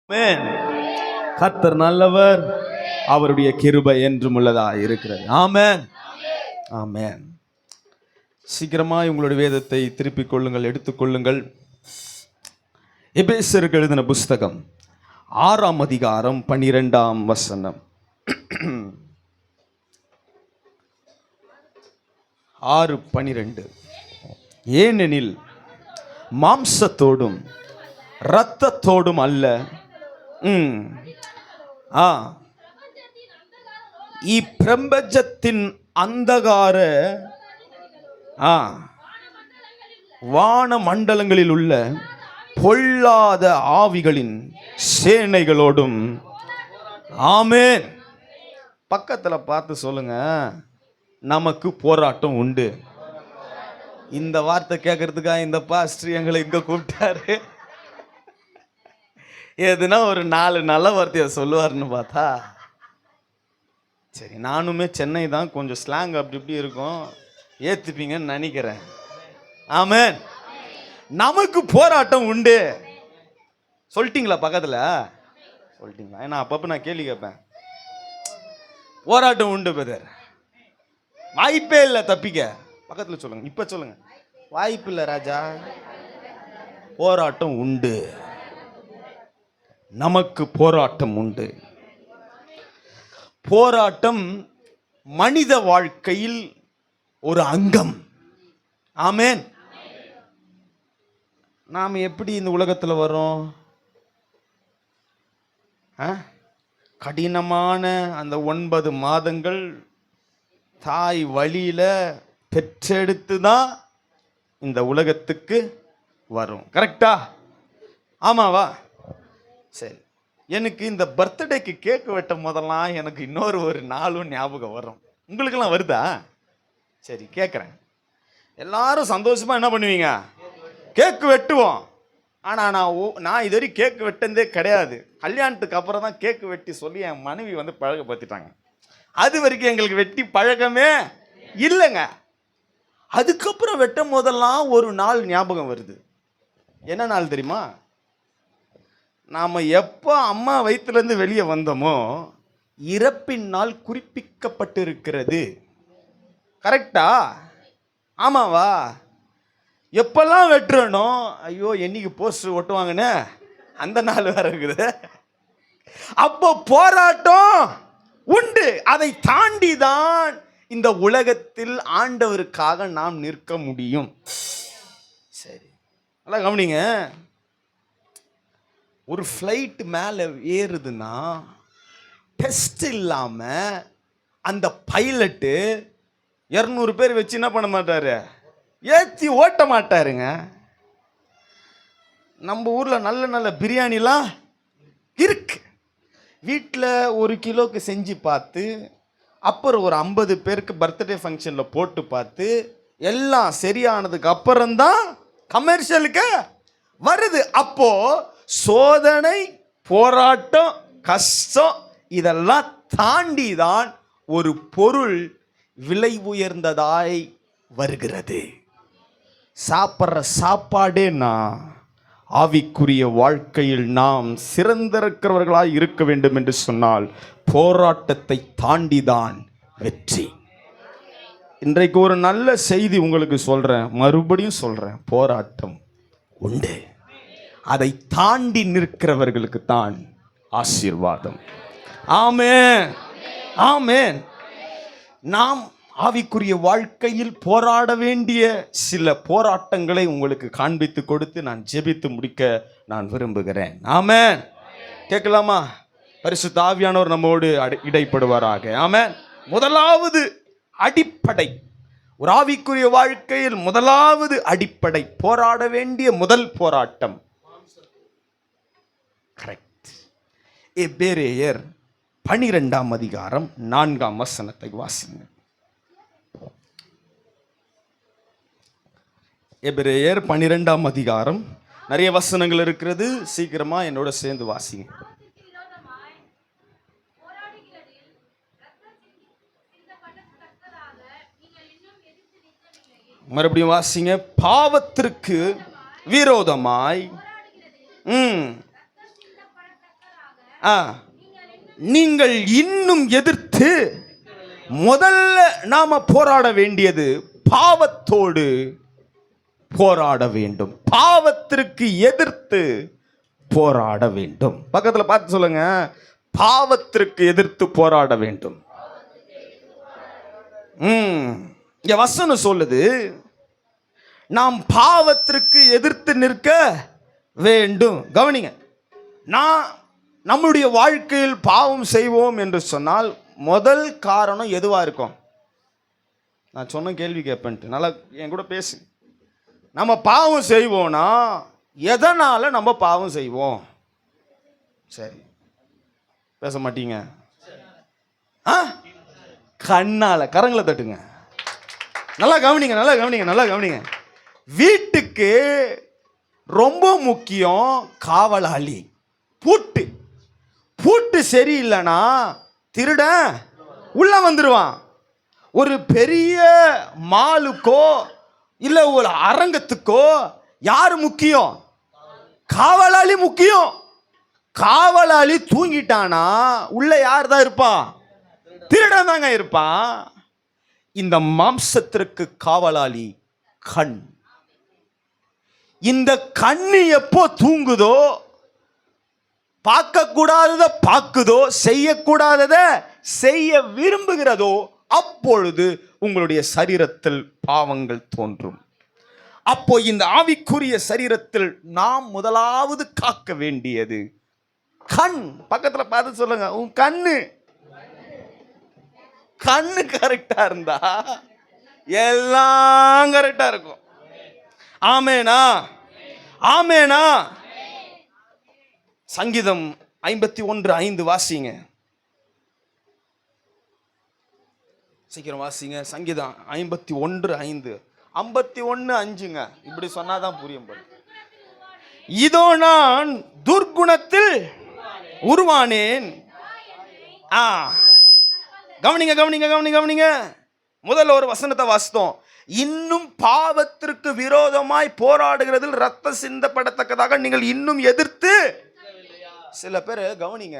ஆமென். கர்த்தர் நல்லவர், அவருடைய கிருபை என்றும் உள்ளதா இருக்கிறது. ஆமென், ஆமென். சீக்கிரமாய் உங்களுடைய வேதத்தை திருப்பிக் கொள்ளுங்கள், எடுத்துக்கொள்ளுங்கள். எபேசியருக்கு எழுதின புஸ்தகம் 6ஆம் அதிகாரம் 12ஆம் வசனம். 6:12. ஏனெனில் மாம்சத்தோடும் இரத்தத்தோடும் அல்ல, இப்பிரபஞ்சத்தின் அந்தகார வான மண்டலங்களில் உள்ள பொல்லாத ஆவிகளின் சேனைகளோடும். ஆமென். பக்கத்துல பார்த்து சொல்லுங்க, நமக்கு போராட்டம் உண்டு. இந்த வார்த்தை கேட்கறதுக்காக இந்த பாஸ்டர் எங்களை இங்க கூப்பிட்டாரு. எதுனா ஒரு 4 நல்ல வார்த்தையை சொல்லுவார்னு பார்த்தா, சரி நானுமே சென்னை தான், கொஞ்சம் ஸ்லாங் அப்படி இப்படி இருக்கும், ஏத்துப்பீங்கன்னு நினைக்கிறேன். ஆமென். நமக்கு போராட்டம் உண்டு. சொல்லிட்டீங்களா? பக்கத்துல சொல்லிட்டீங்களா? ஏன்னா அப்பப்ப நான் கேள்வி கேட்பேன். போராட்டம் உண்டு பிரதர், வாய்ப்பே இல்லை தப்பிக்க. பக்கத்துல சொல்லுங்க, இப்ப சொல்லுங்க. வாய்ப்பு இல்லை ராஜா, போராட்டம் உண்டு. நமக்கு போராட்டம் உண்டு. போராட்டம் மனித வாழ்க்கையில் ஒரு அங்கம். ஆமென். நாம் எப்படி இந்த உலகத்தில் வரோம்? கடினமான அந்த 9 மாதங்கள் தாய் வழியில பெற்றெடுத்து தான் இந்த உலகத்துக்கு வரும். கரெக்டா? ஆமாவா? சரி. எனக்கு இந்த பர்த்டேக்கு கேக்கு வெட்டும் போதெல்லாம் எனக்கு இன்னொரு நாளும் ஞாபகம் வரும். உங்களுக்கெல்லாம் வருதா? சரி கேட்குறேன். எல்லாரும் சந்தோஷமா என்ன பண்ணுவீங்க? கேக்கு வெட்டுவோம். ஆனால் நான் இது வரைக்கும் கேக்கு வெட்டதே கிடையாது. கல்யாணத்துக்கு அப்புறம் தான் கேக்கு வெட்டி சொல்லி என் மனைவி பழக்கப்படுத்திட்டாங்க. அது வரைக்கும் எங்களுக்கு வெட்டி பழக்கமே இல்லைங்க. அதுக்கப்புறம் வெட்டும் போதெல்லாம் ஒரு நாள் ஞாபகம் வருது. என்ன நாள் தெரியுமா? நாம் எப்போ அம்மா வயிற்றுலேருந்து வெளியே வந்தோமோ இறப்பின் நாள் குறிப்பிக்கப்பட்டு இருக்கிறது. கரெக்டா? ஆமாவா? எப்பெல்லாம் வெட்டுறனோ, ஐயோ என்னைக்கு போஸ்டர் ஒட்டுவாங்கன்னு அந்த நாள் வேற இருக்குது. அப்போ போராட்டம் உண்டு. அதை தாண்டி தான் இந்த உலகத்தில் ஆண்டவருக்காக நாம் நிற்க முடியும். சரி, நல்லா கவனிங்க. ஒரு ஃப்ளைட் மேலே ஏறுதுன்னா டெஸ்ட் இல்லாமல் அந்த பைலட்டு 200 பேர் வச்சு என்ன பண்ண மாட்டாரு? ஏற்றி ஓட்ட மாட்டாருங்க. நம்ம ஊரில் நல்ல நல்ல பிரியாணிலாம் இருக்கு. வீட்டில் 1 கிலோக்கு செஞ்சு பார்த்து, அப்புறம் ஒரு 50 பேருக்கு பர்த்டே ஃபங்க்ஷனில் போட்டு பார்த்து, எல்லாம் சரியானதுக்கு அப்புறம்தான் கமர்ஷியலுக்கு வருது. அப்போ சோதனை, போராட்டம், கஷ்டம் இதெல்லாம் தாண்டி தான் ஒரு பொருள் விலை உயர்ந்ததாய் வருகிறது. சாப்பிட்ற சாப்பாடேனா ஆவிக்குரிய வாழ்க்கையில் நாம் சிறந்திருக்கிறவர்களாய் இருக்க வேண்டும் என்று சொன்னால் போராட்டத்தை தாண்டிதான் வெற்றி. இன்றைக்கு ஒரு நல்ல செய்தி உங்களுக்கு சொல்றேன், மறுபடியும் சொல்றேன். போராட்டம் உண்டு. அதை தாண்டி நிற்கிறவர்களுக்கு தான் ஆசீர்வாதம். ஆமென், ஆமென். நாம் ஆவிக்குரிய வாழ்க்கையில் போராட வேண்டிய சில போராட்டங்களை உங்களுக்கு காண்பித்து கொடுத்து நான் ஜெபித்து முடிக்க நான் விரும்புகிறேன். ஆமென். கேட்கலாமா? பரிசுத்த ஆவியானவர் நம்மோடு இடைப்படுவாராக. ஆமென். முதலாவது அடிப்படை, ஒரு ஆவிக்குரிய வாழ்க்கையில் முதலாவது அடிப்படை, போராட வேண்டிய முதல் போராட்டம். கரெக்ட். எபிரேயர் 12ஆம் அதிகாரம் 4ஆம் வசனத்தை வாசிங்க. எபிரேயர் 12ஆம் அதிகாரம், நிறைய வசனங்கள் இருக்கிறது, சீக்கிரமா என்னோட சேர்ந்து வாசிங்க. மறுபடியும் வாசிங்க. பாவத்திற்கு விரோதமாய் நீங்கள் இன்னும் எதிர்த்து முதல்ல நாம போராட வேண்டியது பாவத்தோடு போராட வேண்டும். பாவத்திற்கு எதிர்த்து போராட வேண்டும். பக்கத்துல பார்த்து சொல்லுங்க, பாவத்திற்கு எதிர்த்து போராட வேண்டும். இங்க வசனம் சொல்லுது, நாம் பாவத்திற்கு எதிர்த்து நிற்க வேண்டும். கவனிங்க, நம்முடைய வாழ்க்கையில் பாவம் செய்வோம் என்று சொன்னால் முதல் காரணம் எதுவா இருக்கும்? நான் சொன்ன கேள்வி கேட்பேன்ட்டு நல்லா என் கூட பேசு. நம்ம பாவம் செய்வோம்னா எதனால நம்ம பாவம் செய்வோம்? சரி, பேச மாட்டீங்க. கண்ணால. கரங்களை தட்டுங்க. நல்லா கவனிங்க, நல்லா கவனிங்க, நல்லா கவனிங்க. வீட்டுக்கு ரொம்ப முக்கியம் காவலாளி. பூட்டு பூட்டு சரியில்லைன்னா திருடன் உள்ள வந்துடுவான். ஒரு பெரிய மாலுக்கோ இல்லை ஒரு அரங்கத்துக்கோ யார் முக்கியம்? காவலாளி முக்கியம். காவலாளி தூங்கிட்டானா உள்ள யார் தான் இருப்பான்? திருடன் தாங்க இருப்பான். இந்த மாம்சத்திற்கு காவலாளி கண். இந்த கண்ணு எப்போ தூங்குதோ, பார்க்க கூடாததை பார்க்குதோ, செய்யக்கூடாததை செய்ய விரும்புகிறதோ, அப்பொழுது உங்களுடைய சரீரத்தில் பாவங்கள் தோன்றும். அப்போ இந்த ஆவிக்குரிய சரீரத்தில் நாம் முதலாவது காக்க வேண்டியது கண். பக்கத்துல பார்த்து சொல்லுங்க, உன் கண்ணு கண்ணு கரெக்டா இருந்தா எல்லாம் கரெக்டா இருக்கும். ஆமேனா? ஆமேனா? சங்கீதம் 51:5 வாசிங்க. சீக்கிரம் வாசிங்க. சங்கீதம் 51:5. 51:5ங்க. இப்படி சொன்னாதான் புரியும். இதோ நான் துர்குணத்தில் உருவானேன். கவனிங்க கவனிங்க கவனிங்க கவனிங்க. முதல்ல ஒரு வசனத்தை வாசித்தோம். இன்னும் பாவத்திற்கு விரோதமாய் போராடுகிறதில் ரத்த சிந்தப்படத்தக்கதாக நீங்கள் இன்னும் எதிர்த்து. சில பேர் கவனிங்க,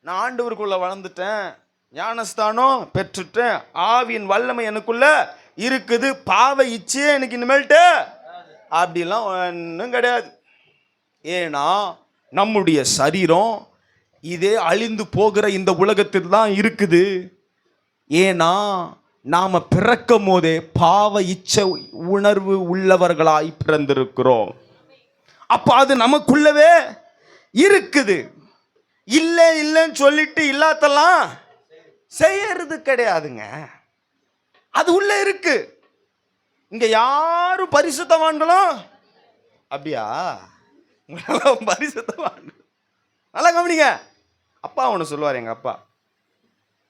நான் ஆண்டவருக்குள்ள வளர்ந்துட்டேன், ஞானஸ்தானம் பெற்றுட்டேன், ஆவியின் வல்லமை எனக்குள்ள இருக்குது, பாவ இச்சையே எனக்கு இனிமேல்ட்டு அப்படிலாம் ஒன்றும் கிடையாது. ஏன்னா நம்முடைய சரீரம் இதே அழிந்து போகிற இந்த உலகத்தில் தான் இருக்குது. ஏன்னா நாம பிறக்கும் போதே பாவ இச்சை உணர்வு உள்ளவர்களாய் பிறந்திருக்கிறோம். அப்ப அது நமக்குள்ளவே இருக்குது. இல்லை இல்லைன்னு சொல்லிட்டு இல்லாதெல்லாம் செய்யறது கிடையாதுங்க. அது உள்ள இருக்கு. இங்க யாரும் பரிசுத்தவான்களும் அப்படியா? பரிசுத்தவான் நல்லா கவனிங்க. அப்பா அவனை சொல்லுவார், எங்க அப்பா,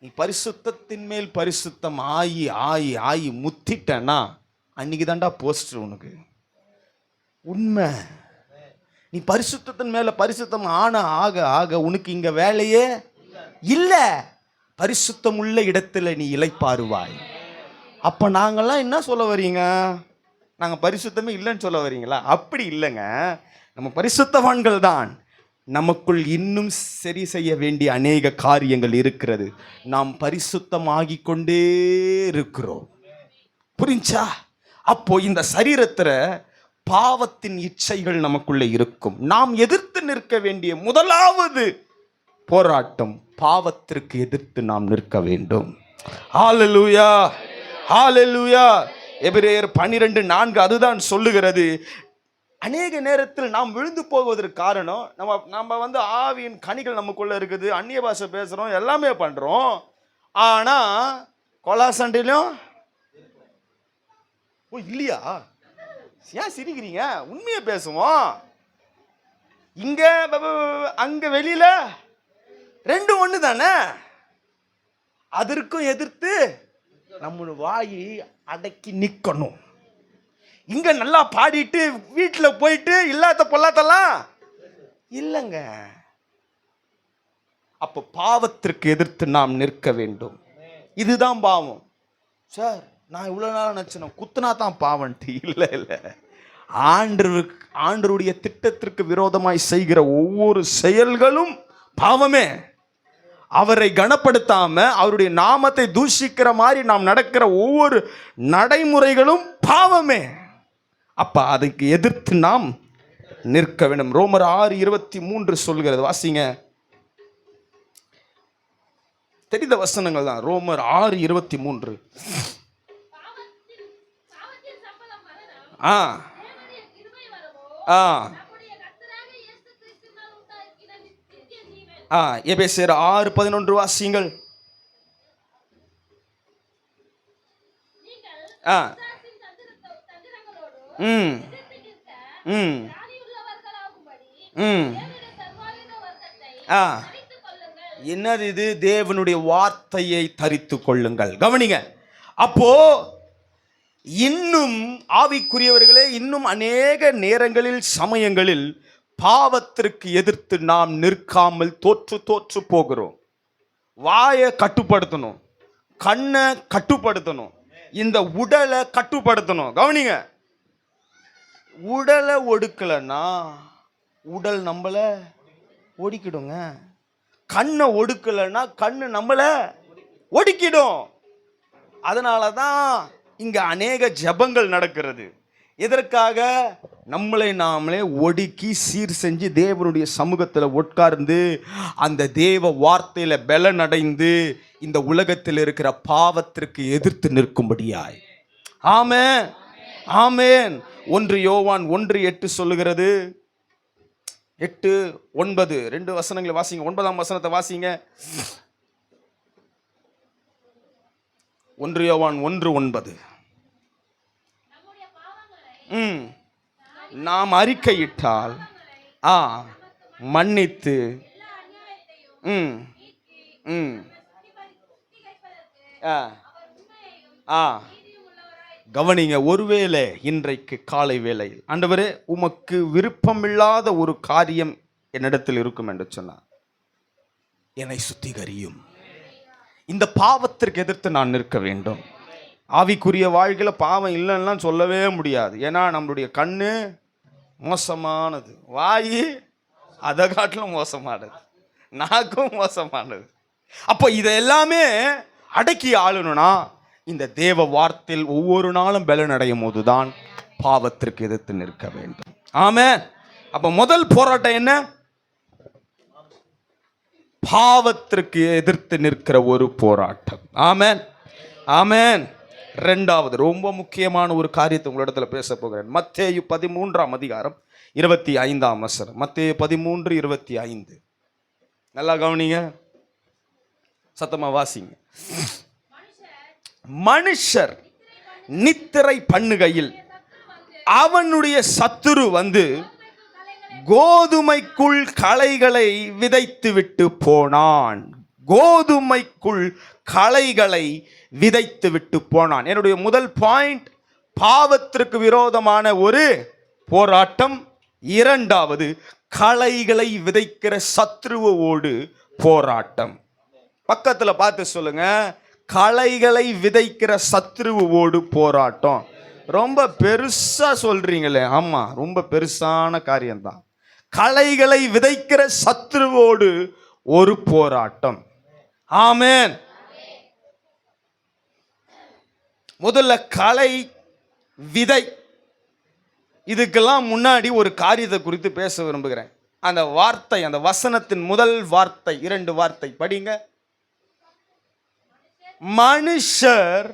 நீ பரிசுத்தத்தின் மேல் பரிசுத்தம் ஆகி ஆகி ஆகி முத்திட்டனா அன்னைக்கு தாண்டா போஸ்டர் உனக்கு. உண்மை. நீ பரிசுத்தத்தின் மேல பரிசுத்தம் ஆன ஆக ஆக உனக்கு இங்க வேலையே இல்லை. பரிசுத்தம் உள்ள இடத்துல நீ இளைப்பாறுவாய். அப்ப நாங்கெல்லாம் என்ன சொல்ல வரீங்க? நாங்க பரிசுத்தமே இல்லைன்னு சொல்ல வரீங்களா? அப்படி இல்லைங்க. நம்ம பரிசுத்தவான்கள் தான். நமக்குள் இன்னும் சரி செய்ய வேண்டிய அநேக காரியங்கள் இருக்கிறது. நாம் பரிசுத்தமாகி கொண்டே இருக்கிறோம். புரிஞ்சா? அப்போ இந்த சரீரத்துல பாவத்தின் இச்சைகள் நமக்குள்ளே இருக்கும். நாம் எதிர்த்து நிற்க வேண்டிய முதலாவது போராட்டம் பாவத்திற்கு எதிர்த்து நாம் நிற்க வேண்டும். ஹல்லேலூயா, ஹல்லேலூயா. எபிரேயர் 12:4 அதுதான் சொல்லுகிறது. அநேக நேரத்தில் நாம் விழுந்து போவதற்கு காரணம் நம்ம ஆவியின் கனிகள் நமக்குள்ள இருக்குது. அந்நிய பாஷை பேசுறோம், எல்லாமே பண்றோம். ஆனா கொலா சண்டையிலும் இல்லையா? ஏன் சிரிக்கிறீங்க? உண்மையை பேசுவோம். இங்க அங்க வெளியில ரெண்டும் ஒண்ணு தானே. அதற்கும் எதிர்த்து நம்ம வாயை அடக்கி நிக்கணும். இங்க நல்லா பாடிட்டு வீட்டுல போயிட்டு இல்லாத பொல்லாத்தெல்லாம் இல்லைங்க. அப்ப பாவத்திற்கு எதிர்த்து நாம் நிற்க வேண்டும். இதுதான் பாவம். சார், நான் இவ்வளவு நாள் நினைச்சேன் குத்துனா தான் பாவன்ட்டு. இல்லை இல்லை. ஆண்டருடைய திட்டத்திற்கு விரோதமாய் செய்கிற ஒவ்வொரு செயல்களும் பாவமே. அவரை கனப்படுத்தாம அவருடைய நாமத்தை தூஷிக்கிற மாதிரி நாம் நடக்கிற ஒவ்வொரு நடைமுறைகளும் பாவமே. அப்ப அதுக்கு எதிர்த்து நாம் நிற்க வேண்டும். ரோமர் 6:23 சொல்கிறது, வாசிங்க. தெரிந்த வசனங்கள் தான். ரோமர் 6:23. எபேசியர் 6:11 வாசிங்கள். என்னது இது? தேவனுடைய வார்த்தையை தரித்து கொள்ளுங்கள். கவனிங்க. அப்போ இன்னும் ஆவிக்குரியவர்களே, இன்னும் அநேக நேரங்களில் சமயங்களில் பாவத்திற்கு எதிர்த்து நாம் நிற்காமல் தோற்று போகிறோம். வாயை கட்டுப்படுத்தணும், கண்ணை கட்டுப்படுத்தணும், இந்த உடலை கட்டுப்படுத்தணும். கவனிங்க. உடலை ஒடுக்கலைன்னா உடல் நம்மள ஒடுக்கிடுங்க. கண்ணை ஒடுக்கலைன்னா கண்ணு நம்மள ஒடுக்கிடும். அதனால தான் இங்க அநேக ஜெபங்கள் நடக்கிறது. இதற்காக நம்மளை நாமளே ஒடுக்கி சீர் செஞ்சு தேவனுடைய சமூகத்தில் உட்கார்ந்து அந்த தேவ வார்த்தையில பலனடைந்து இந்த உலகத்தில் இருக்கிற பாவத்திற்கு எதிர்த்து நிற்கும்படியாய். ஆமென், ஆமென். 1 யோவான் 1:8 சொல்லுகிறது. 8-9 2 வசனங்களை வாசிங்க. 9ஆம் வசனத்தை வாசிங்க. 1 யோவான் 1:9. நாம் அறிக்கையிட்டால் மன்னித்து கவனிங்க. ஒருவேளை இன்றைக்கு காலை வேளையில், ஆண்டவரே உமக்கு விருப்பமில்லாத ஒரு காரியம் என்னிடத்தில் இருக்கும் என்று சொன்னார், என்னை சுத்திகரியும். இந்த பாவத்திற்கு எதிர்த்து நான் நிற்க வேண்டும். ஆவிக்குரிய வாழ்க்கையில் பாவம் இல்லைன்னா சொல்லவே முடியாது. ஏன்னா நம்மளுடைய கண்ணு மோசமானது, வாய் அதை காட்டிலும் மோசமானது, நாக்கும் மோசமானது. அப்போ இதை எல்லாமே அடக்கி ஆளணும்னா இந்த தேவ வார்த்தையில் ஒவ்வொரு நாளும் பலனடையும் போதுதான் பாவத்திற்கு எதிர்த்து நிற்க வேண்டும். ஆமென். அப்ப முதல் போராட்டம் என்ன? பாவத்திற்கு எதிர்த்து நிற்கிற ஒரு போராட்டம். ஆமென், ஆமென். இரண்டாவது ரொம்ப முக்கியமான ஒரு காரியத்தை உங்களிடத்துல பேச போகிறேன். மத்தேயு 13ஆம் அதிகாரம் 25ஆம் வசனம். மத்தேயு 13:25. நல்லா கவனிங்க, சத்தமா வாசிங்க. மனுஷர் நித்திரை பண்ணுகையில் அவனுடைய சத்துரு வந்து கோதுமைக்குள் களைகளை விதைத்து விட்டு போனான். கோதுமைக்குள் களைகளை விதைத்து விட்டு போனான். என்னுடைய முதல் பாயிண்ட், பாவத்திற்கு விரோதமான ஒரு போராட்டம். இரண்டாவது, களைகளை விதைக்கிற சத்ருவோடு போராட்டம். பக்கத்தில் பார்த்து சொல்லுங்க, களைகளை விதைக்கிற சத்ருவோடு போராட்டம். ரொம்ப பெருசா சொல்றீங்களே. ஆமா, ரொம்ப பெருசான காரியம்தான். களைகளை விதைக்கிற சத்ருவோடு ஒரு போராட்டம். ஆமென். முதல்ல களை, விதை. இதுக்கெல்லாம் முன்னாடி ஒரு காரியத்தை குறித்து பேச விரும்புகிறேன். அந்த வார்த்தை, அந்த வசனத்தின் முதல் வார்த்தை, 2 வார்த்தை படிங்க. மனுஷர்.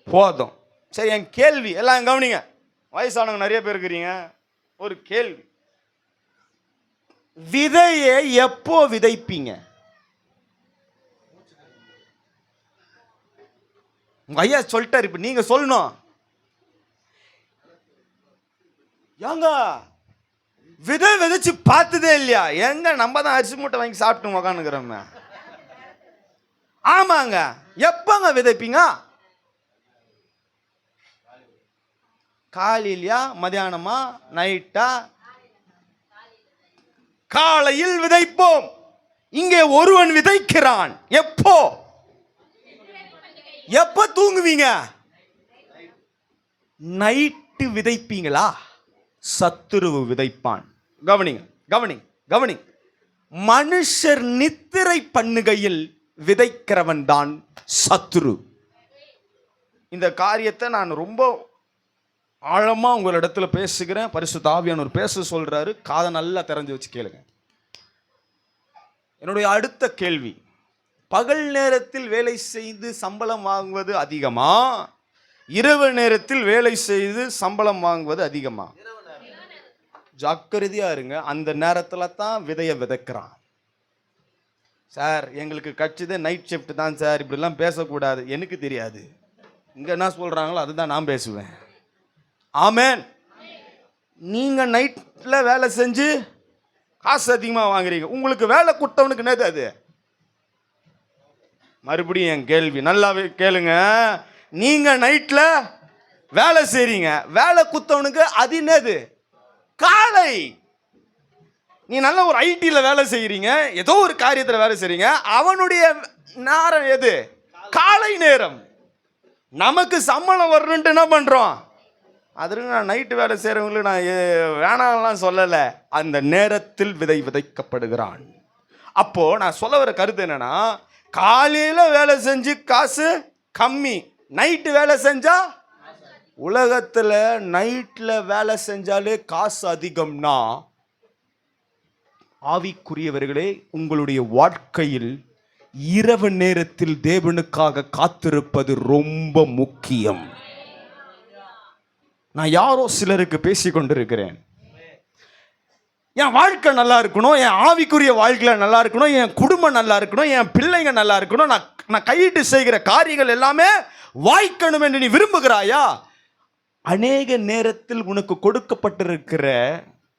போதும். சரி, என் கேள்வி எல்லாம் கவனிங்க. வயசானவங்க நிறைய பேர் இருக்கிறீங்க. ஒரு கேள்வி, விதையை எப்போ விதைப்பீங்க? உங்க ஐயா சொல்லிட்டாரு, இப்ப நீங்க சொல்லணும். ஏங்க விதை விதைச்சு பார்த்ததே இல்லையா? எங்க நம்ம தான் அரிசி மூட்டை வாங்கி சாப்பிட்டு உக்காந்துக்கிறோம். ஆமாங்க, எப்பங்க விதைப்பீங்க? காலையிலயா, மதியானமா, நைட்டா? காலையில் விதைப்போம். இங்கே ஒருவன் விதைக்கிறான். எப்போ? எப்ப தூங்குவீங்க? நைட்டு விதைப்பீங்களா? சத்துருவு விதைப்பான். கவனிங்க, கவனிங்க, கவனிங்க. மனுஷர் நித்திரை பண்ணுகையில் விதைக்கிறவன் தான் சத்துரு. இந்த காரியத்தை நான் ரொம்ப ஆழமா உங்களிடத்துல பேசுகிறேன். பரிசுத்த ஆவியானவர் பேச சொல்றாரு. காதை நல்லா திறந்து வச்சு கேளுங்க. என்னுடைய அடுத்த கேள்வி, பகல் நேரத்தில் வேலை செய்து சம்பளம் வாங்குவது அதிகமா, இரவு நேரத்தில் வேலை செய்து சம்பளம் வாங்குவது அதிகமா? ஜாக்கிரதையா இருங்க. அந்த நேரத்துல தான் விதைய விதைக்கிறான். சார் எங்களுக்கு கட்சிதே நைட் ஷிஃப்ட் தான் சார், இப்படிலாம் பேசக்கூடாது. எனக்கு தெரியாது, இங்க என்ன சொல்றாங்களோ அதுதான் நான் பேசுவேன். ஆமென். நீங்க நைட்ல வேலை செஞ்சு காசு அதிகமா வாங்குறீங்க, உங்களுக்கு வேலை கொடுத்தவனுக்கு என்னது அது? மறுபடியும் என் கேள்வி நல்லாவே கேளுங்க. நீங்க நைட்ல வேலை செய்றீங்க, வேலை குத்தவனுக்கு அது என்னது? காலை. நீ நல்ல ஒரு ஐடில வேலை செய்றீங்க, ஏதோ ஒரு காரியத்தில் வேலை செய்றீங்க, அவனுடைய நேரம் எது? காலை நேரம். நமக்கு சம்பளம் வரணுன்ட்டு என்ன பண்றோம்? அதற்கு நான் நைட்டு வேலை செய்கிறவங்களுக்கு நான் வேணாம்லாம் சொல்லலை. அந்த நேரத்தில் விதை விதைக்கப்படுகிறான். அப்போ நான் சொல்ல வர கருத்து என்னன்னா, காலையில் வேலை செஞ்சு காசு கம்மி, நைட்டு வேலை செஞ்சா, உலகத்தில் நைட்டில் வேலை செஞ்சாலே காசு அதிகம்னா, ஆவிக்குரியவர்களே உங்களுடைய வாழ்க்கையில் இரவு நேரத்தில் தேவனுக்காக காத்திருப்பது ரொம்ப முக்கியம். நான் யாரோ சிலருக்கு பேசி கொண்டிருக்கிறேன். என் வாழ்க்கை நல்லா இருக்கணும், என் ஆவிக்குரிய வாழ்க்கையில் நல்லா இருக்கணும், என் குடும்பம் நல்லா இருக்கணும், என் பிள்ளைங்க நல்லா இருக்கணும், நான் கையிட்டு செய்கிற காரியங்கள் எல்லாமே வாய்க்கணும் என்று நீ விரும்புகிறாயா? அநேக நேரத்தில் உனக்கு கொடுக்கப்பட்டிருக்கிற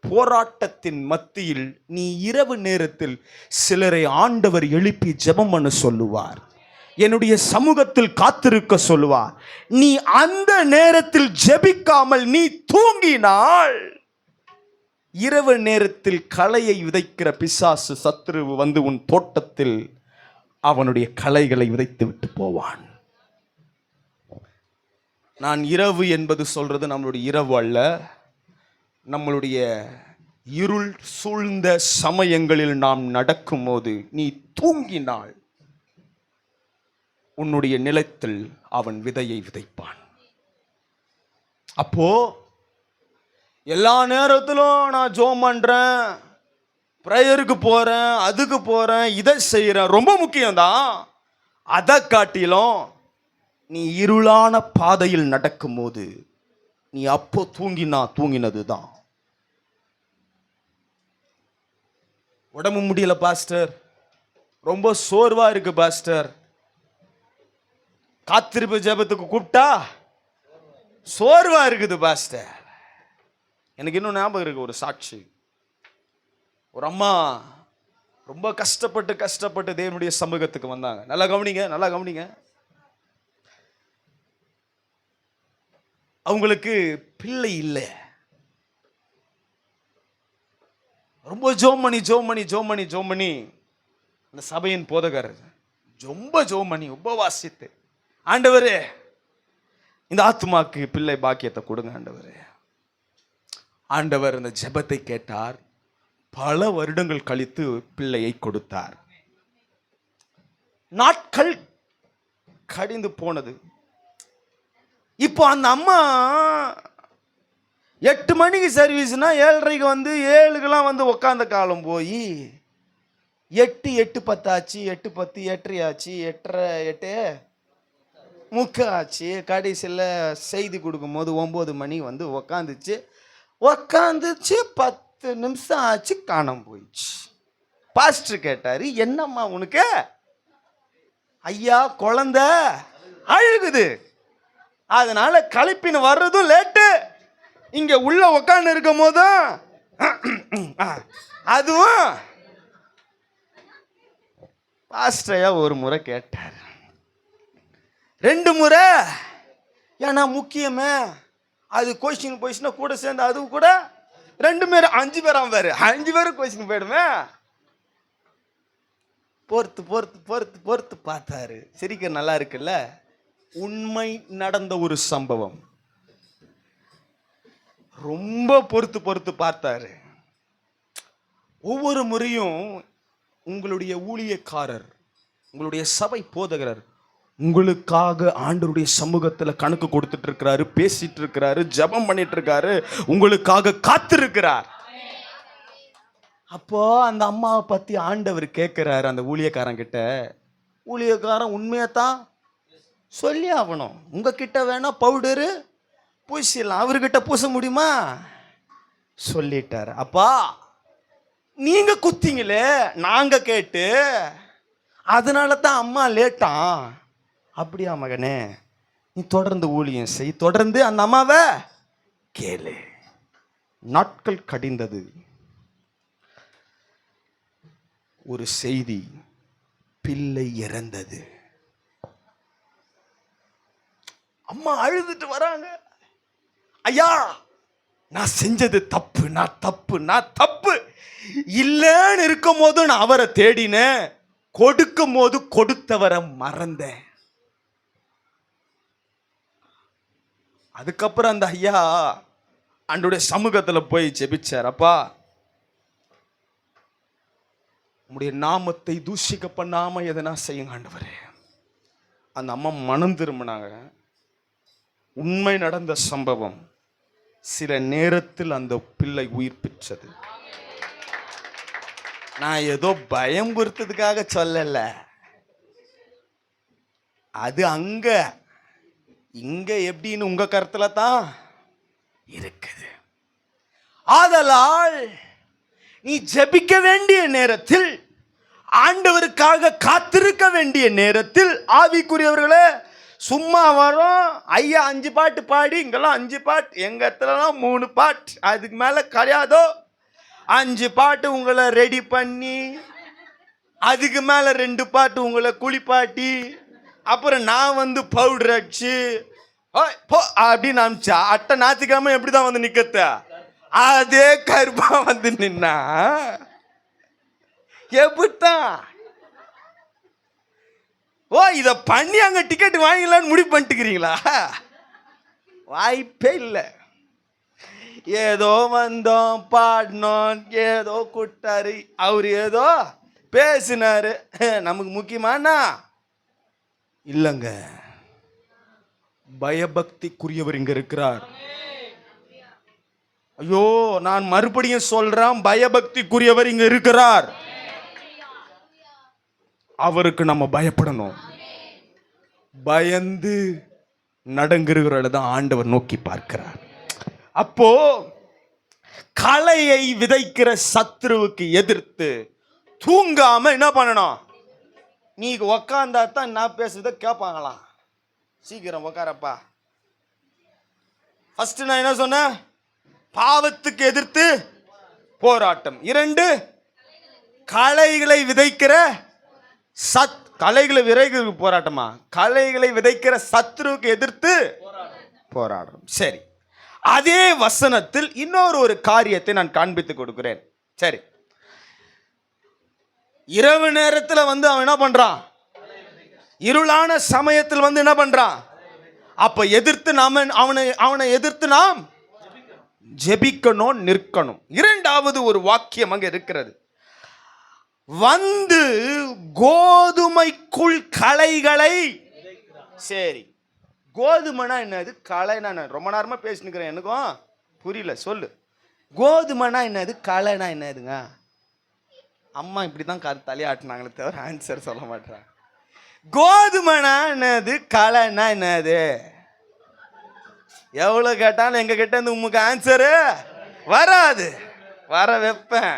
போராட்டத்தின் மத்தியில் நீ இரவு நேரத்தில் சிலரை ஆண்டவர் எழுப்பி ஜெபம் பண்ண சொல்லுவார், என்னுடைய சமூகத்தில் காத்திருக்க சொல்லுவார். நீ அந்த நேரத்தில் ஜெபிக்காமல் நீ தூங்கினால், இரவு நேரத்தில் களையை விதைக்கிற பிசாசு சத்துரு வந்து உன் தோட்டத்தில் அவனுடைய களைகளை விதைத்து விட்டு போவான். நான் இரவு என்பது சொல்றது நம்மளுடைய இரவு அல்ல, நம்மளுடைய இருள் சூழ்ந்த சமயங்களில் நாம் நடக்கும் போது நீ தூங்கினால் உன்னுடைய நிலத்தில் அவன் விதையை விதைப்பான். அப்போ எல்லா நேரத்திலும் நான் ஜெபம் பண்றேன், பிரேயருக்கு போறேன், அதுக்கு போறேன், இதை செய்யறேன், ரொம்ப முக்கியம்தான். அதை காட்டிலும் நீ இருளான பாதையில் நடக்கும் போது நீ அப்போ தூங்கினது தான். உடம்பு முடியல பாஸ்டர், ரொம்ப சோர்வா இருக்கு பாஸ்டர், காத்திருப்பு ஜெபத்துக்கு கூப்பிட்டா சோர்வா இருக்குது பாஸ்டர். எனக்கு இன்னும் ஞாபகம் இருக்கு ஒரு சாட்சி. ஒரு அம்மா ரொம்ப கஷ்டப்பட்டு தேவனுடைய சமூகத்துக்கு வந்தாங்க. நல்லா கவனிங்க. அவங்களுக்கு பிள்ளை இல்லை. ரொம்ப ஜோம் பண்ணி அந்த சபையின் போதகர் ரொம்ப ஜோம் பண்ணி உபவாசித்து, ஆண்டவரே இந்த ஆத்துமாக்கு பிள்ளை பாக்கியத்தை கொடுங்க ஆண்டவரே. ஆண்டவர் இந்த ஜெபத்தை கேட்டார். பல வருடங்கள் கழித்து பிள்ளையை கொடுத்தார். நாட்கள் கடிந்து போனது. இப்போ அந்த அம்மா 8 மணிக்கு சர்வீஸ்னா 7:30க்கு வந்து 7க்குலாம் வந்து உக்காந்த காலம் போய் 8 10 ஆச்சு, 8 10 8:30 ஆச்சு, 8:30 8:30 ஆச்சு. கடைசியில் செய்தி கொடுக்கும்போது 9 மணி வந்து உக்காந்துச்சு 10 நிமிஷம் ஆச்சு, காணாம போயிடுச்சு. பாஸ்டர் கேட்டாரு, என்னம்மா உனக்கு? ஐயா குழந்தை அழுகுது, அதனால கழிப்பின்னு வர்றதும் லேட்டு, இங்க உள்ள உக்காந்து இருக்கும் போதும் அதுவும். பாஸ்டரையா ஒரு முறை கேட்டார், 2 முறை, ஏன்னா முக்கியமே அது கொஸ்டின் போயிடுச்சுன்னா கூட சேர்ந்து அது கூட 2 பேர் 5 பேராம் பேரு 5 பேரும் கொஸ்டின் போயிடுமே. பொறுத்து பார்த்தாரு. சிரிக்க நல்லா இருக்குல்ல. உண்மை நடந்த ஒரு சம்பவம். ரொம்ப பொறுத்து பார்த்தாரு. ஒவ்வொரு முறையும் உங்களுடைய ஊழியக்காரர், உங்களுடைய சபை போதகர் உங்களுக்காக ஆண்டவருடைய சமூகத்துல கணக்கு கொடுத்துட்டு இருக்கிறாரு, பேசிட்டு இருக்கிறாரு, ஜெபம் பண்ணிட்டு இருக்காரு, உங்களுக்காக காத்திருக்கிறார். அப்போ அந்த அம்மாவை பத்தி ஆண்டவர் கேட்கிறாரு அந்த ஊழியக்காரன் கிட்ட. ஊழியக்காரன் உண்மையத்தான் சொல்லி ஆகணும். உங்ககிட்ட வேணா பவுடரு பூசிடலாம், அவர்கிட்ட பூச முடியுமா? சொல்லிட்டாரு. அப்பா நீங்க குத்திங்களே நாங்க கேட்டு, அதனால தான் அம்மா லேட்டான். அப்படியா மகனே, நீ தொடர்ந்து ஊழியம் செய், தொடர்ந்து அந்த அம்மாவை கேளு. நாட்கள் கடிந்தது. ஒரு செய்தி, பிள்ளை இறந்தது. அம்மா அழுதுட்டு வராங்க. ஐயா நான் செஞ்சது தப்பு, நான் தப்பு இல்லைன்னு இருக்கும் போது நான் அவரை தேடினேன், கொடுக்கும் போது கொடுத்தவரை மறந்தேன். அதுக்கப்புறம் அந்த ஐயா ஆண்டவருடைய சமூகத்துல போய் ஜெபிச்சார். அப்பா உம்முடைய நாமத்தை தூஷிக்க பண்ணாம எதனா செய்யுங்க ஆண்டவரே. அந்த அம்மா மனம் திரும்பினாங்க. உண்மை நடந்த சம்பவம். சில நேரத்தில் அந்த பிள்ளை உயிர் பெற்றது. நான் ஏதோ பயம் பொறுத்ததுக்காக சொல்லல, அது அங்க இங்க எப்படின்னு உங்க கருத்துல தான் இருக்குது. ஆதலால் நீ ஜெபிக்க வேண்டிய நேரத்தில், ஆண்டவருக்காக காத்திருக்க வேண்டிய நேரத்தில், ஆவிக்குரியவர்களே சும்மா வரும். ஐயா 5 பாட்டு பாடி, இங்கெல்லாம் 5 பாட்டு, எங்க இடத்துலலாம் 3 பாட்டு, அதுக்கு மேல கிடையாதோ. 5 பாட்டு உங்களை ரெடி பண்ணி, அதுக்கு மேல 2 பாட்டு உங்களை குளிப்பாட்டி, அப்புறம் நான் வந்து பவுடர் அடிச்சு அப்படின்னு அமிச்சா அட்டை ஞாயிற்றுக்கிழமை எப்படிதான் வந்து நிக்கத்த, அதே கருப்பா வந்து நின்னா எப்படித்தான்? ஓ இத பண்ணி அங்க டிக்கெட் வாங்கிடலான்னு முடிவு பண்ணிட்டுக்கிறீங்களா? வாய்ப்பே இல்லை. ஏதோ வந்தோம், பாடினோம், ஏதோ கூட்டாரு, அவர் ஏதோ பேசினாரு, நமக்கு முக்கியமானா இல்லைங்க. பயபக்திக்குரியவர் இங்க இருக்கிறார். ஐயோ நான் மறுபடியும் சொல்றேன், பயபக்திக்குரியவர் இங்க இருக்கிறார். அவருக்கு நம்ம பயப்படணும். பயந்து நடங்குறவர்களை தான் ஆண்டவர் நோக்கி பார்க்கிறார். அப்போ களையை விதைக்கிற சத்ருவுக்கு எதிர்த்து தூங்காம என்ன பண்ணணும்? நீ உக்காந்தா தான் நான் பேசுறத கேட்பாங்களாம். சீக்கிரம் உக்காரப்பா. ஃபர்ஸ்ட் நான் என்ன சொன்னேன்? பாவத்துக்கு எதிர்த்து போராட்டம். 2 களைகளை விதைக்கிற களைகளை விதைக்கிற போராட்டமா? களைகளை விதைக்கிற சத்ருவுக்கு எதிர்த்து போராடும். சரி, அதே வசனத்தில் இன்னொரு காரியத்தை நான் காண்பித்து கொடுக்கிறேன். சரி, இரவு நேரத்தில் வந்து அவன் என்ன பண்றான்? இருளான சமயத்தில் வந்து என்ன பண்றான்? அப்ப எதிர்த்து நாம அவனை எதிர்த்து நாம் ஜெபிக்கணும், நிற்கணும். 2வது ஒரு வாக்கியம் அங்க இருக்கிறது. வந்து கோதுமைக்குள் களைகளை. சரி, கோதுமைனா என்னது, களைனா என்ன? ரொம்ப நேரமா பேசினுக்கிறேன், எனக்கும் புரியல. சொல்லு, கோதுமைனா என்னது, களைனா என்னதுங்க? அம்மா இப்படிதான் தலையாட்டினாங்களே தவிர ஆன்சர் சொல்ல மாட்டாங்க. கோதுமைனா என்னது, களைனா என்னது? எவ்வளவு கேட்டாலும் எங்க கிட்ட இருந்து உமக்கு ஆன்சரு வராது. வர வைப்பேன்,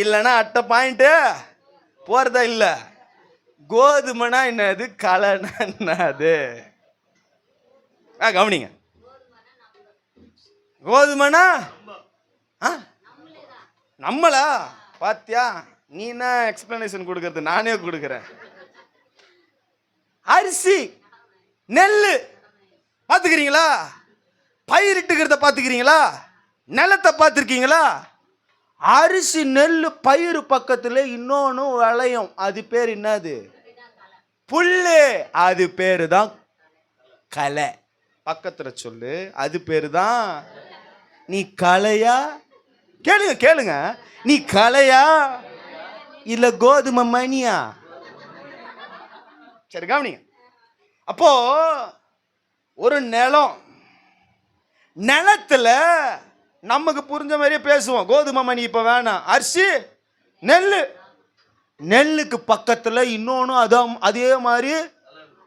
இல்லைன்னா அட்டை பாயிண்ட் போறதா இல்ல. கோதுமைனா என்னது, களைனா என்னது? கவனிங்க. கோதுமைனா நம்மளா? பாத்தியா, நீ என்ன எக்ஸ்பிளனேஷன் கொடுக்கறது, நானே கொடுக்கிறேன். அரிசி, நெல்லு பாத்துக்கிறீங்களா? பயிரிட்டுக்கிறத பாத்துக்கிறீங்களா? நிலத்தை பார்த்துருக்கீங்களா? அரிசி நெல்லு பயிர் பக்கத்துல இன்னொன்னு விளையும், அது பேர் என்னது? புல்லு. அது பேரு தான் களை. பக்கத்துல சொல்லு, அது பேரு தான். நீ களையா? கேளுங்க, நீ களையா இல்ல கோதுமை மணியா? சரி கவனிங்க. அப்போ ஒரு நிலத்துல நமக்கு புரிஞ்ச மாதிரியே பேசுவோம். கோதுமை மணி இப்ப வேணாம், அரிசி நெல்லு. நெல்லுக்கு பக்கத்துல இன்னொன்னு அதே மாதிரி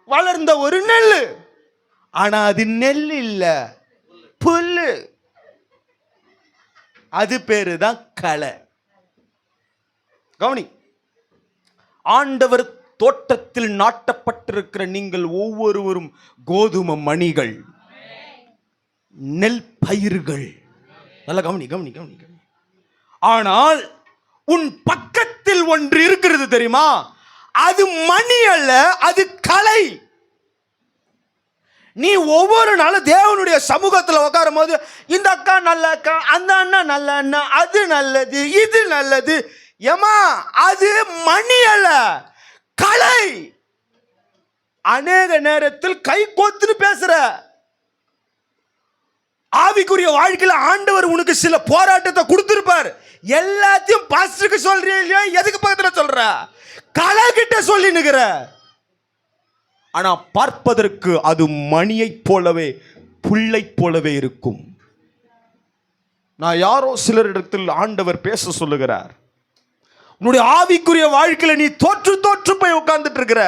வளர்ந்த ஒரு நெல்லு. ஆனா அது நெல் இல்ல, புல்லு. அது பேரு தான் களை. கவனி, ஆண்டவர் தோட்டத்தில் நாட்டப்பட்டிருக்கிற நீங்கள் ஒவ்வொருவரும் கோதுமை மணிகள், நெல் பயிர்கள். நல்லா கவனி கவனி கவனி கவனி. ஆனால் உன் பக்கத்தில் ஒன்று இருக்கிறது தெரியுமா? அது மணி அல்ல, அது களை. நீ ஒவ்வொரு நாளும் தேவனுடைய சமூகத்தில் உட்காரும் போது இந்த அக்கா நல்ல அக்கா, அந்த அண்ணா நல்ல அண்ணா, அது நல்லது இது நல்லது, ஏமா அது மணி அல்ல, களை. அநேக நேரத்தில் கை கோத்துன்னு பேசுற. ஆவிக்குரிய வாழ்க்கையில் ஆண்டவர் உனக்கு சில போராட்டத்தை கொடுத்திருப்பார். எல்லாத்தையும் பாஸ்டருக்கு சொல்றியா இல்லையா? எதுக்கு பக்கத்துல சொல்ற? களை கிட்ட சொல்லி நிக்கிற. ஆனா பார்ப்பதற்கு அது மணியை போலவே புல்லை போலவே இருக்கும். நான் யாரோ சிலரிடத்தில் ஆண்டவர் பேச சொல்லுகிறார். உன்னுடைய ஆவிக்குரிய வாழ்க்கையில நீ தோற்று போய் உட்கார்ந்துட்டு இருக்கிற.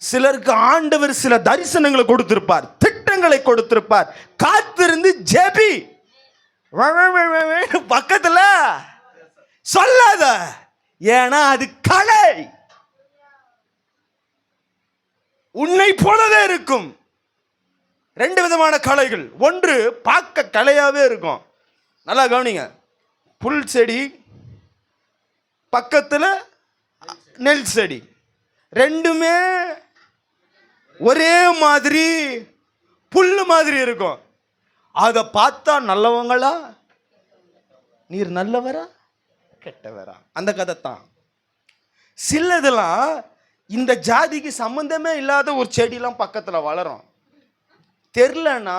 சிலருக்கு ஆண்டவர் சில தரிசனங்களை கொடுத்திருப்பார், திட்டங்களை கொடுத்திருப்பார். காத்திருந்து ஜெபி. பக்கத்துல சொல்லாத, ஏன்னா அது களை. உன்னை போலவே இருக்கும். ரெண்டு விதமான களைகள். ஒன்று பார்க்க களையாவே இருக்கும். நல்லா கவனிங்க. புல் செடி பக்கத்துல நெல் செடி, ரெண்டுமே ஒரே மாதிரி புல்லு மாதிரி இருக்கும். அதை பார்த்தா நல்லவங்களா, நீர் நல்லவரா கெட்டவரா, அந்த கதை தான். சிலதெல்லாம் இந்த ஜாதிக்கு சம்பந்தமே இல்லாத ஒரு செடியெல்லாம் பக்கத்துல வளரும். தெரிலனா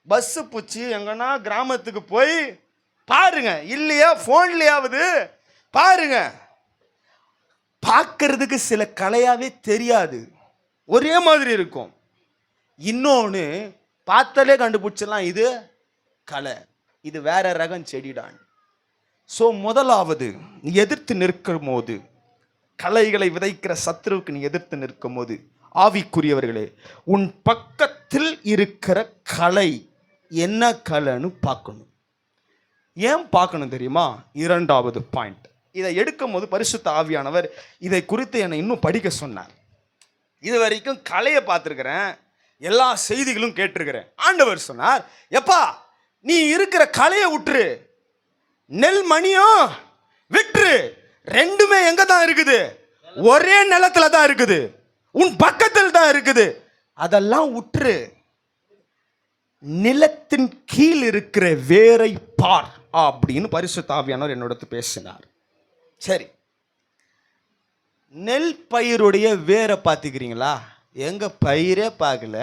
பஸ் பூச்சி எங்கன்னா கிராமத்துக்கு போய் பாருங்க, இல்லையா போன்லயாவது பாருங்க. பார்க்கறதுக்கு சில கலையாவே தெரியாது, ஒரே மாதிரி இருக்கும். இன்னொன்னு பார்த்தாலே கண்டுபிடிச்சலாம், இது களை, இது வேற ரகம் செடிடான். ஸோ முதலாவது, நீ எதிர்த்து நிற்கும் போது, களைகளை விதைக்கிற சத்துருவுக்கு நீ எதிர்த்து நிற்கும் போது, ஆவிக்குரியவர்களே, உன் பக்கத்தில் இருக்கிற களை என்ன களைன்னு பார்க்கணும். ஏன் பார்க்கணும் தெரியுமா? இரண்டாவது பாயிண்ட். இதை எடுக்கும் போது பரிசுத்த ஆவியானவர் இதை குறித்து என்னை இன்னும் படிக்க சொன்னார். இது வரைக்கும் கலையை பார்த்துருக்கிறேன், எல்லா செய்திகளும் கேட்டிருக்கிறேன். ஆண்டவர் சொன்னார், எப்பா நீ இருக்கிற கலையை விட்டுரு, நெல் மணியும் விட்டுரு. ரெண்டுமே எங்க தான் இருக்குது? ஒரே நிலத்துல தான் இருக்குது, உன் பக்கத்தில் தான் இருக்குது. அதெல்லாம் விட்டுரு, நிலத்தின் கீழ் இருக்கிற வேரை பார் அப்படின்னு பரிசுத்த ஆவியானவர் என்னோட பேசினார். சரி, நெல் பயிருடைய வேரை பார்த்துக்கிறீங்களா? எங்க பயிரே பார்க்கல,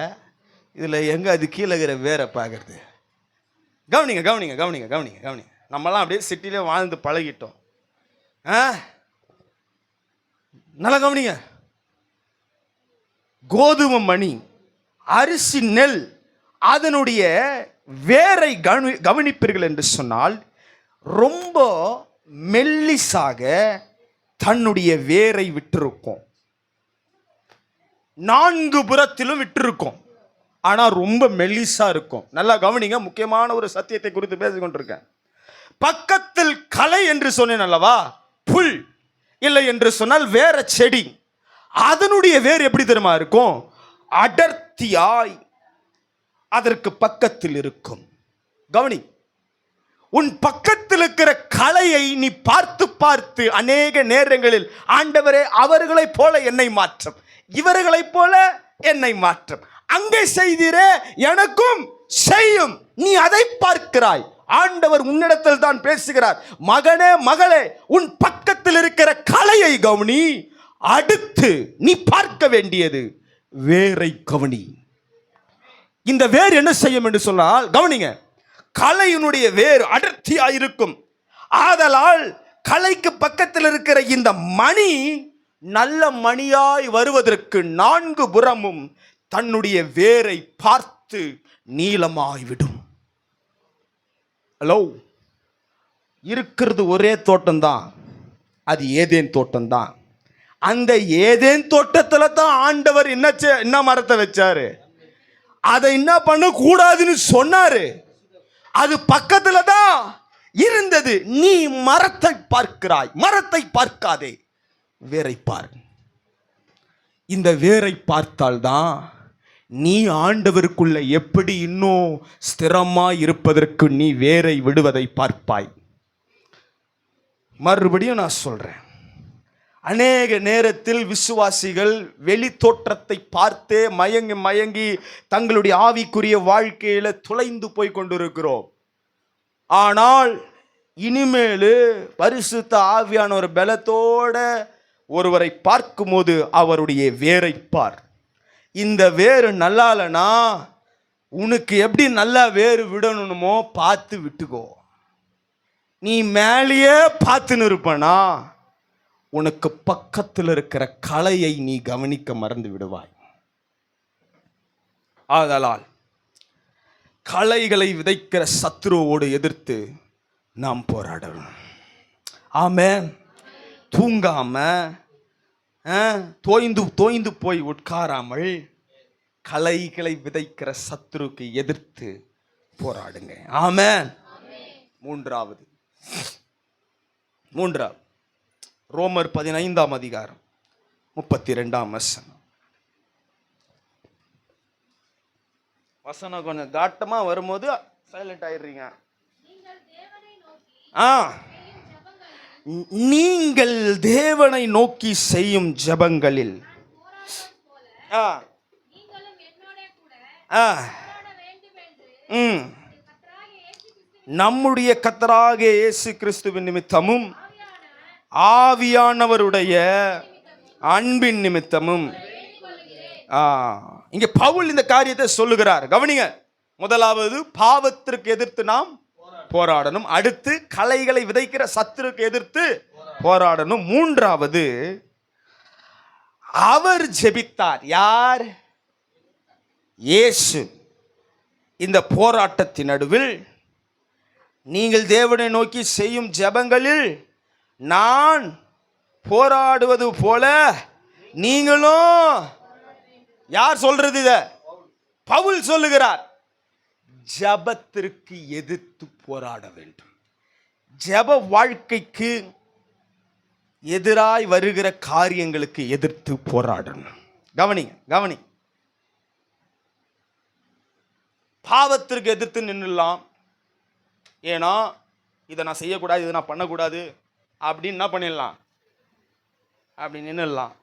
இதுல எங்க அது கீழே இருக்கிற வேரை பார்க்கறது? கவனிங்க கவனிங்க கவனிங்க கவனிங்க கவனிங்க. நம்மலாம் அப்படியே சிட்டிலே வாழ்ந்து பழகிட்டோம். நல்லா கவனிங்க. கோதுமை மணி, அரிசி, நெல், அதனுடைய வேரை கவனிப்பீர்கள் என்று சொன்னால் ரொம்ப மெல்லிசாக தன்னுடைய வேரை விட்டிருக்கும். 4 புறத்திலும் விட்டிருக்கும், ஆனா ரொம்ப மெல்லிசா இருக்கும். நல்லா கவனிங்க, முக்கியமான ஒரு சத்தியத்தை குறித்து பேசிக்கொண்டிருக்கேன். பக்கத்தில் களை என்று சொன்னேன் அல்லவா, புல். இல்லை என்று சொன்னால் வேற செடி. அதனுடைய வேர் எப்படி தெரியுமா இருக்கும்? அடர்த்தியாய் அதற்கு பக்கத்தில் இருக்கும். கவனி, உன் பக்கத்தில் இருக்கிற கலையை நீ பார்த்து பார்த்து அநேக நேரங்களில் ஆண்டவரே அவர்களைப் போல என்னை மாற்றும், இவர்களைப் போல என்னை மாற்றும், அங்கே செய்தீரே எனக்கும் செய்யும், நீ அதை பார்க்கிறாய். ஆண்டவர் உன்னிடத்தில் தான் பேசுகிறார். மகனே மகளே, உன் பக்கத்தில் இருக்கிற கலையை கவனி, அடுத்து நீ பார்க்க வேண்டியது வேரை கவனி. இந்த வேர் என்ன செய்யும் என்று சொன்னால், கவனிங்க, கலையினுடைய வேர் அடர்த்தியா இருக்கும். ஆதலால் களைக்கு பக்கத்தில் இருக்கிற இந்த மணி நல்ல மணியாய் வருவதற்கு 4 புறமும் தன்னுடைய வேரை பார்த்து நீளமாய்விடும். ஹலோ, இருக்கிறது ஒரே தோட்டம்தான், அது ஏதேன் தோட்டம்தான். அந்த ஏதேன் தோட்டத்துல தான் ஆண்டவர் என்ன மரத்தை வச்சாரு, அதை என்ன பண்ண கூடாதுன்னு சொன்னாரு. அது பக்கத்துல தான் இருந்தது. நீ மரத்தை பார்க்கிறாய், மரத்தை பார்க்காதே, வேரை பார். இந்த வேரை பார்த்தால்தான் நீ ஆண்டவருக்குள்ள எப்படி இன்னும் ஸ்திரமாய் இருப்பதற்கு நீ வேரை விடுவதை பார்ப்பாய். மறுபடியும் நான் சொல்றேன், அநேக நேரத்தில் விசுவாசிகள் வெளி தோற்றத்தை பார்த்தே மயங்கி மயங்கி தங்களுடைய ஆவிக்குரிய வாழ்க்கையில துளைந்து போய் கொண்டிருக்கிறோம். ஆனால் இனிமேல் பரிசுத்த ஆவியான ஒரு பலத்தோட ஒருவரை பார்க்கும்போது அவருடைய வேரை பார். இந்த வேறு நல்லா இல்லைனா உனக்கு எப்படி நல்லா வேறு விடணுமோ பார்த்து விட்டுக்கோ. நீ மேலேயே பார்த்துன்னு இருப்பனா உனக்கு பக்கத்தில் இருக்கிற களையை நீ கவனிக்க மறந்து விடுவாய். ஆதலால் களைகளை விதைக்கிற சத்துருவோடு எதிர்த்து நாம் போராடணும். ஆமென். தூங்காம தோய்ந்து போய் உட்காராமல் களைகளை விதைக்கிற சத்துருக்கு எதிர்த்து போராடுங்க. ஆமென். மூன்றாவது ரோமர் 15ஆம் அதிகாரம் 32ஆம் வசனம் கொஞ்சம் தாட்டமா வரும்போது சைலண்ட் ஆயிடுறீங்க. நீங்கள் தேவனை நோக்கி செய்யும் ஜெபங்களில் நம்முடைய கர்த்தராகிய இயேசு கிறிஸ்துவின் நிமித்தமும் ஆவியானவருடைய அன்பின் நிமித்தமும். இங்க பவுல் இந்த காரியத்தை சொல்லுகிறார். கவனிங்க. முதலாவது, பாவத்திற்கு எதிர்த்து நாம் போராடணும். அடுத்து, களைகளை விதைக்கிற சத்துருக்கு எதிர்த்து போராடணும். மூன்றாவது, அவர் ஜெபித்தார். யார்? இயேசு. இந்த போராட்டத்தின் நடுவில் நீங்கள் தேவனை நோக்கி செய்யும் ஜெபங்களில் நான் போராடுவது போல நீங்களும். யார் சொல்றது? இத பவுல் சொல்லுகிறார். ஜெபத்திற்கு எதிர்த்து போராட வேண்டும். ஜெப வாழ்க்கைக்கு எதிராய் வருகிற காரியங்களுக்கு எதிர்த்து போராடணும். கவனி. பாவத்திற்கு எதிர்த்து நின்றுலாம். ஏன்னா இதை நான் செய்யக்கூடாது, இதை நான் பண்ணக்கூடாது அப்படின்னு என்ன பண்ணிடலாம், அப்படி நின்றுடலாம்.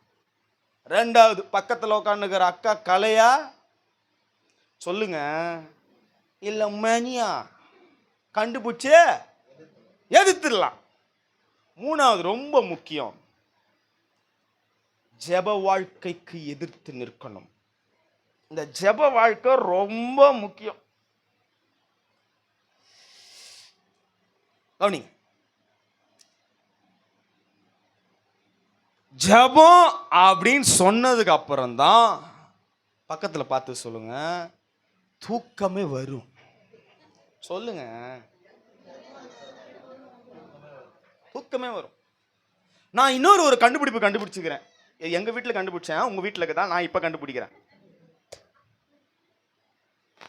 ரெண்டாவது, பக்கத்தில் உட்காந்துக்கிற அக்கா கலையா சொல்லுங்க, இல்லை மணியா கண்டுபிடிச்சு எதிர்த்துடலாம். மூணாவது, ரொம்ப முக்கியம், ஜெப வாழ்க்கைக்கு எதிர்த்து நிற்கணும். இந்த ஜெப வாழ்க்கை ரொம்ப முக்கியம். கவனிங்க. ஜெபம் அப்படின்னு சொன்னதுக்கு அப்புறம் தான் பக்கத்தில் பார்த்து சொல்லுங்க, தூக்கமே வரும். சொல்லுங்க, தூக்கமே வரும். நான் இன்னொரு ஒரு கண்டுபிடிச்சுக்கிறேன். எங்க வீட்டில் கண்டுபிடிச்சேன், உங்க வீட்டில் தான் நான் இப்ப கண்டுபிடிக்கிறேன்.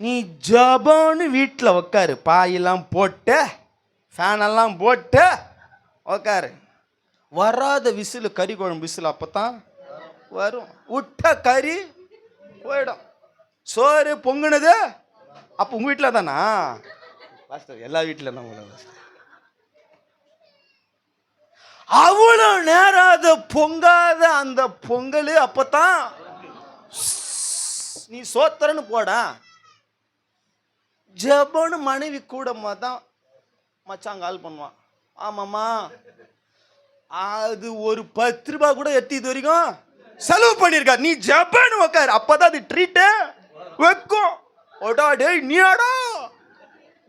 நீ ஜெபம்னு வீட்டில் உக்காரு, பாயெல்லாம் போட்டு ஃபேனெல்லாம் போட்டு உக்காரு. வராத விசில், கறி குழம்பு விசில் அப்பதான் வரும். விட்ட கறி போயிடும். சோறு பொங்குனது அப்போ உங்க வீட்டில் தானா? எல்லா வீட்டில் தான். அவ்வளோ நேரம் அதை பொங்காத அந்த பொங்கல் அப்பதான் நீ சோத்திரன்னு போட. ஜெபம்னு மனைவி கூட தான் மச்சான் கால் பண்ணுவான். ஆமாம்மா, அது ஒரு 10 ரூபாய் கூட எத்தி இது வரைக்கும் செலவு பண்ணியிருக்கா. நீ ஜெபம்னு உக்காரு, அப்பதான் அது ட்ரீட்டு வைக்கும். ஓடா டேய் நீடா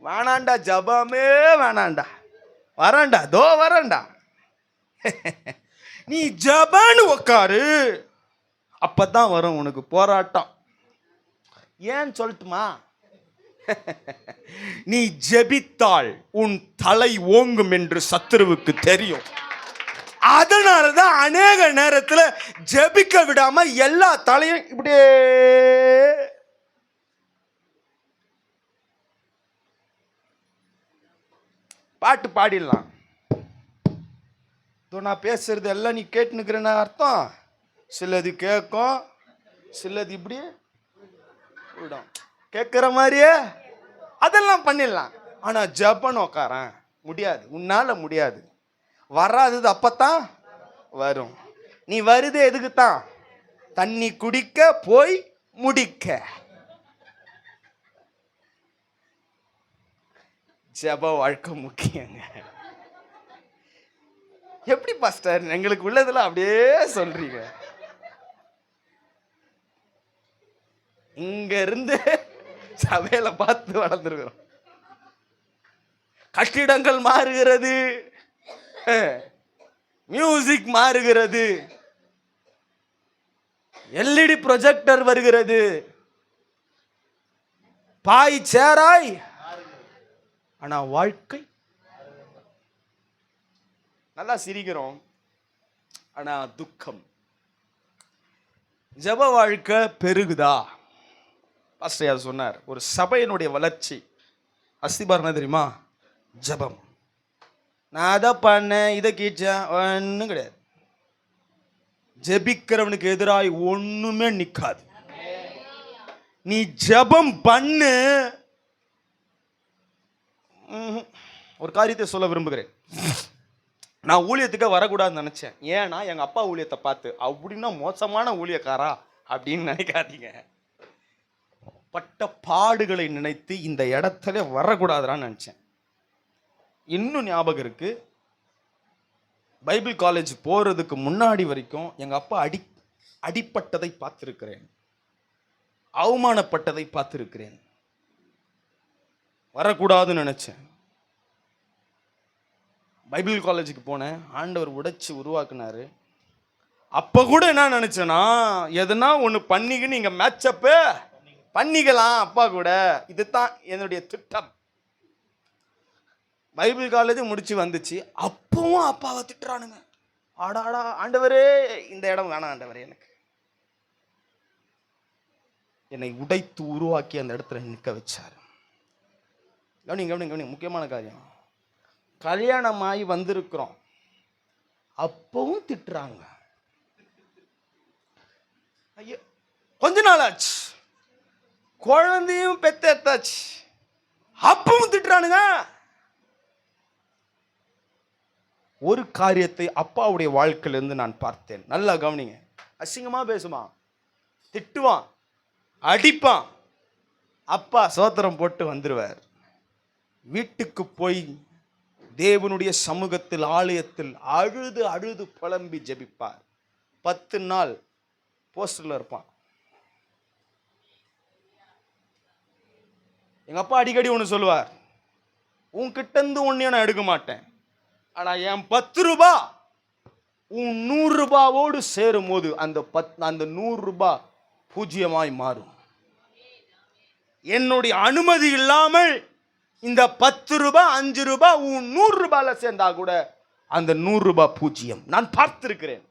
வேணாண்டா, ஜெபமே வேணாண்டா. வரேன்டா, தோ வரேன்டா. நீ ஜெபன்னு உக்காரு, அப்பதான் வரும் உனக்கு போராட்டம். ஏன் சொல்லட்டுமா? நீ ஜெபித்தால் உன் தலை ஓங்கும் என்று சத்துருவுக்கு தெரியும். அதனாலதான் அநேக நேரத்துல ஜெபிக்க விடாம எல்லா தலையும் இப்படியே பாட்டு பாடிடலாம். நான் பேசுறது எல்லாம் நீ கேட்டுனுக்கிறேன்னு அர்த்தம். சிலது கேட்கும், சிலது இப்படி விடும். கேட்குற மாதிரியே அதெல்லாம் பண்ணிடலாம். ஆனா ஜெபன்னு உக்காரன் முடியாது, உன்னால முடியாது. வராதது அப்பத்தான் வரும். நீ வருது எதுக்குத்தான்? தண்ணி குடிக்க, போய் முடிக்க. ஜெப வாழ்க்கை முக்கியங்க. எப்படி பாஸ்டர் எங்களுக்கு உள்ளதுல அப்படியே சொல்றீங்க? இங்க இருந்து சபையில பார்த்து வளர்ந்துருக்கிறோம். கட்டிடங்கள் மாறுகிறது, மியூசிக் மாறுகிறது, எல்இடி ப்ரொஜெக்டர் வருகிறது, பாய் சேராய். ஆனா வாழ்க்கை நல்லா சிரிக்கிறோம், ஆனா துக்கம். ஜெப வாழ்க்கை பெருகுதா? பாஸ்டர் சொன்னார், ஒரு சபையினுடைய வளர்ச்சி அஸ்திபாரம் என்ன தெரியுமா? ஜெபம். நான் அதை பண்ணேன், இதை கீச்சேன், ஒன்றும் கிடையாது. ஜெபிக்கிறவனுக்கு எதிராக ஒண்ணுமே நிக்காது. நீ ஜெபம் பண்ணு. ஒரு காரியத்தை சொல்ல விரும்புகிறேன். நான் ஊழியத்துக்கு வரக்கூடாதுன்னு நினைச்சேன். ஏன்னா எங்க அப்பா ஊழியத்தை பார்த்து, அப்படின்னா மோசமான ஊழியக்காரா அப்படின்னு நினைக்காதீங்க. பட்ட பாடுகளை நினைத்து இந்த இடத்துல வரக்கூடாதுன்னு நினைச்சேன். இன்னும் ஞாபகம் இருக்கு, பைபிள் காலேஜ் போறதுக்கு முன்னாடி வரைக்கும் எங்க அப்பா அடிப்பட்டதை பார்த்திருக்கிறேன், அவமானப்பட்டதை பார்த்திருக்கிறேன். வரக்கூடாதுன்னு நினைச்சேன். பைபிள் காலேஜுக்கு போனேன், ஆண்டவர் உடைச்சு உருவாக்குனாரு. அப்ப கூட என்ன நினைச்சேன்னா, எதுனா ஒன்று பண்ணிக்கின்னு நீங்க மேட்சப்பு பண்ணிக்கலாம் அப்பா கூட, இதுதான் என்னுடைய திட்டம். பைபிள் காலேஜ் முடிச்சு வந்துச்சு, அப்பவும் அப்பாவை திட்டுறானுங்க. ஆடாடா ஆண்டவரே, இந்த இடம் வேணாம் ஆண்டவரே, எனக்கு என்னை உடைத்து உருவாக்கி அந்த இடத்துல நிற்க வச்சாரு. கவனி முக்கியமான காரியம், கல்யாணமாகி வந்திருக்கிறோம், அப்பவும் திட்டுறாங்க. ஐயோ, கொஞ்ச நாள் ஆச்சு, குழந்தையும் பெத்தாச்சு, அப்பவும் திட்டுறானுங்க. ஒரு காரியத்தை அப்பாவுடைய வாழ்க்கையிலிருந்து நான் பார்த்தேன். நல்லா கவனிங்க. அசிங்கமா பேசுமா, திட்டுவான், அடிப்பான். அப்பா சோத்திரம் போட்டு வந்துருவார். வீட்டுக்கு போய் தேவனுடைய சமூகத்தில், ஆலயத்தில் அழுது அழுது புலம்பி ஜெபிப்பார். 10 நாள் போஸ்டர்ல இருப்பான். எங்க அப்பா அடிக்கடி ஒன்று சொல்லுவார், உன்கிட்ட இருந்து ஒன்னையும் நான் எடுக்க மாட்டேன், ஆனா என் 10 ரூபாய் உன் 100 ரூபாவோடு சேரும் போது அந்த 100 ரூபாய் பூஜ்ஜியமாய் மாறும். என்னுடைய அனுமதி இல்லாமல் இந்த 10 ரூபாய் 5 ரூபாய் உன் 100 ரூபாயில சேர்ந்தா கூட அந்த 100 ரூபாய் பூஜ்ஜியம். நான் பார்த்திருக்கிறேன்.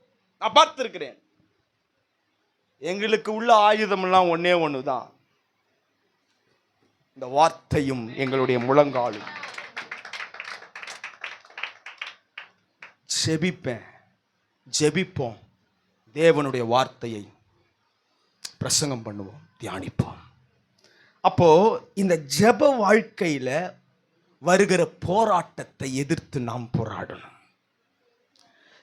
எங்களுக்கு உள்ள ஆயுதம் எல்லாம் ஒன்னே ஒண்ணுதான், இந்த வார்த்தையும் எங்களுடைய முழங்காலும். ஜெபிப்போம், தேவனுடைய வார்த்தையை பிரசங்கம் பண்ணுவோம், தியானிப்போம். அப்போ இந்த ஜெப வாழ்க்கையில வருகிற போராட்டத்தை எதிர்த்து நாம் போராடணும்.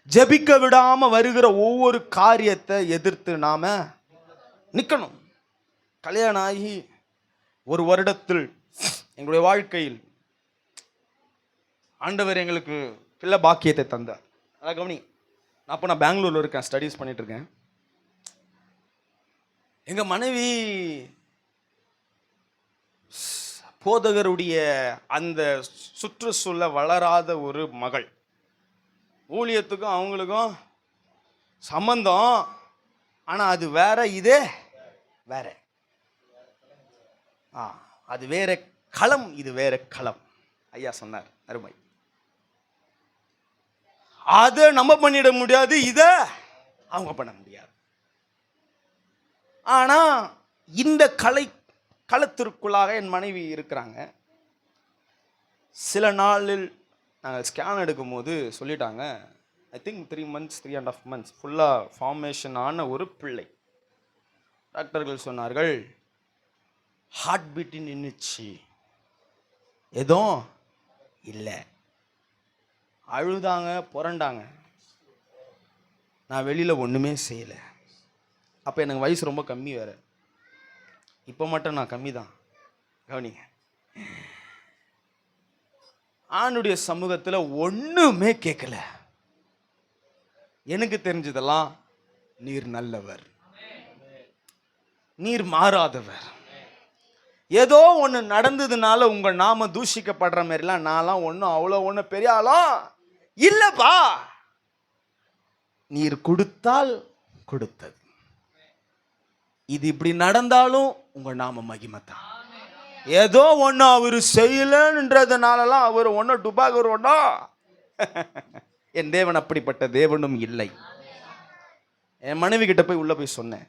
ஜெபிக்க விடாம வருகிற ஒவ்வொரு காரியத்தை எதிர்த்து நாம நிக்கணும். கல்யாணம் ஆகி 1 வருடத்தில் எங்களுடைய வாழ்க்கையில் ஆண்டவர் எங்களுக்கு பிள்ளை பாக்கியத்தை தந்தார். அதான் கவனி, நான் பெங்களூர்ல இருக்கேன், ஸ்டடீஸ் பண்ணிட்டு இருக்கேன். எங்க மனைவி போதகருடைய அந்த சுற்றுச்சூழல வளராத ஒரு மகள். ஊழியத்துக்கும் அவங்களுக்கும் சம்பந்தம், ஆனால் அது வேற, இதே வேற. அது வேற களம், இது வேற களம். ஐயா சொன்னார், அருமை. அதை நம்ம பண்ணிட முடியாது, இதை அவங்க பண்ண முடியாது. ஆனா இந்த களத்திற்குள்ளாக என் மனைவி இருக்கிறாங்க. சில நாளில் நாங்கள் ஸ்கேன் எடுக்கும் போது சொல்லிட்டாங்க, ஐ திங்க் 3 months 3.5 months ஃபுல்லாக ஃபார்மேஷன் ஆன ஒரு பிள்ளை. டாக்டர்கள் சொன்னார்கள், ஹார்ட் பீட்டு நின்றுச்சு, எதுவும் இல்லை. அழுதாங்க, புரண்டாங்க. நான் வெளியில் ஒன்றுமே செய்யலை. அப்போ எனக்கு வயசு ரொம்ப கம்மி வேறு. இப்போ மட்டும் நான் கம்மி தான், கவனிங்க. ஆணுடைய சமூகத்தில் ஒன்றுமே கேட்கல. எனக்கு தெரிஞ்சதெல்லாம், நீர் நல்லவர், நீர் மாறாதவர். ஏதோ ஒன்று நடந்ததுனால உங்கள் நாம தூஷிக்கப்படுற மாதிரிலாம் நான்லாம் ஒன்றும் அவ்வளோ ஒன்றும் பெரிய ஆளும் இல்லைப்பா. நீர் கொடுத்தால் கொடுத்தது, இது இப்படி நடந்தாலும் உங்க நாம மகிமைத்தான். ஏதோ ஒன்று அவர் செய்யலன்றதுனாலலாம் அவர் ஒன்றும் டுபாகர் ஒன்றும். என் தேவன் அப்படிப்பட்ட தேவனும் இல்லை. என் மனைவி கிட்ட போய் உள்ள போய் சொன்னேன்,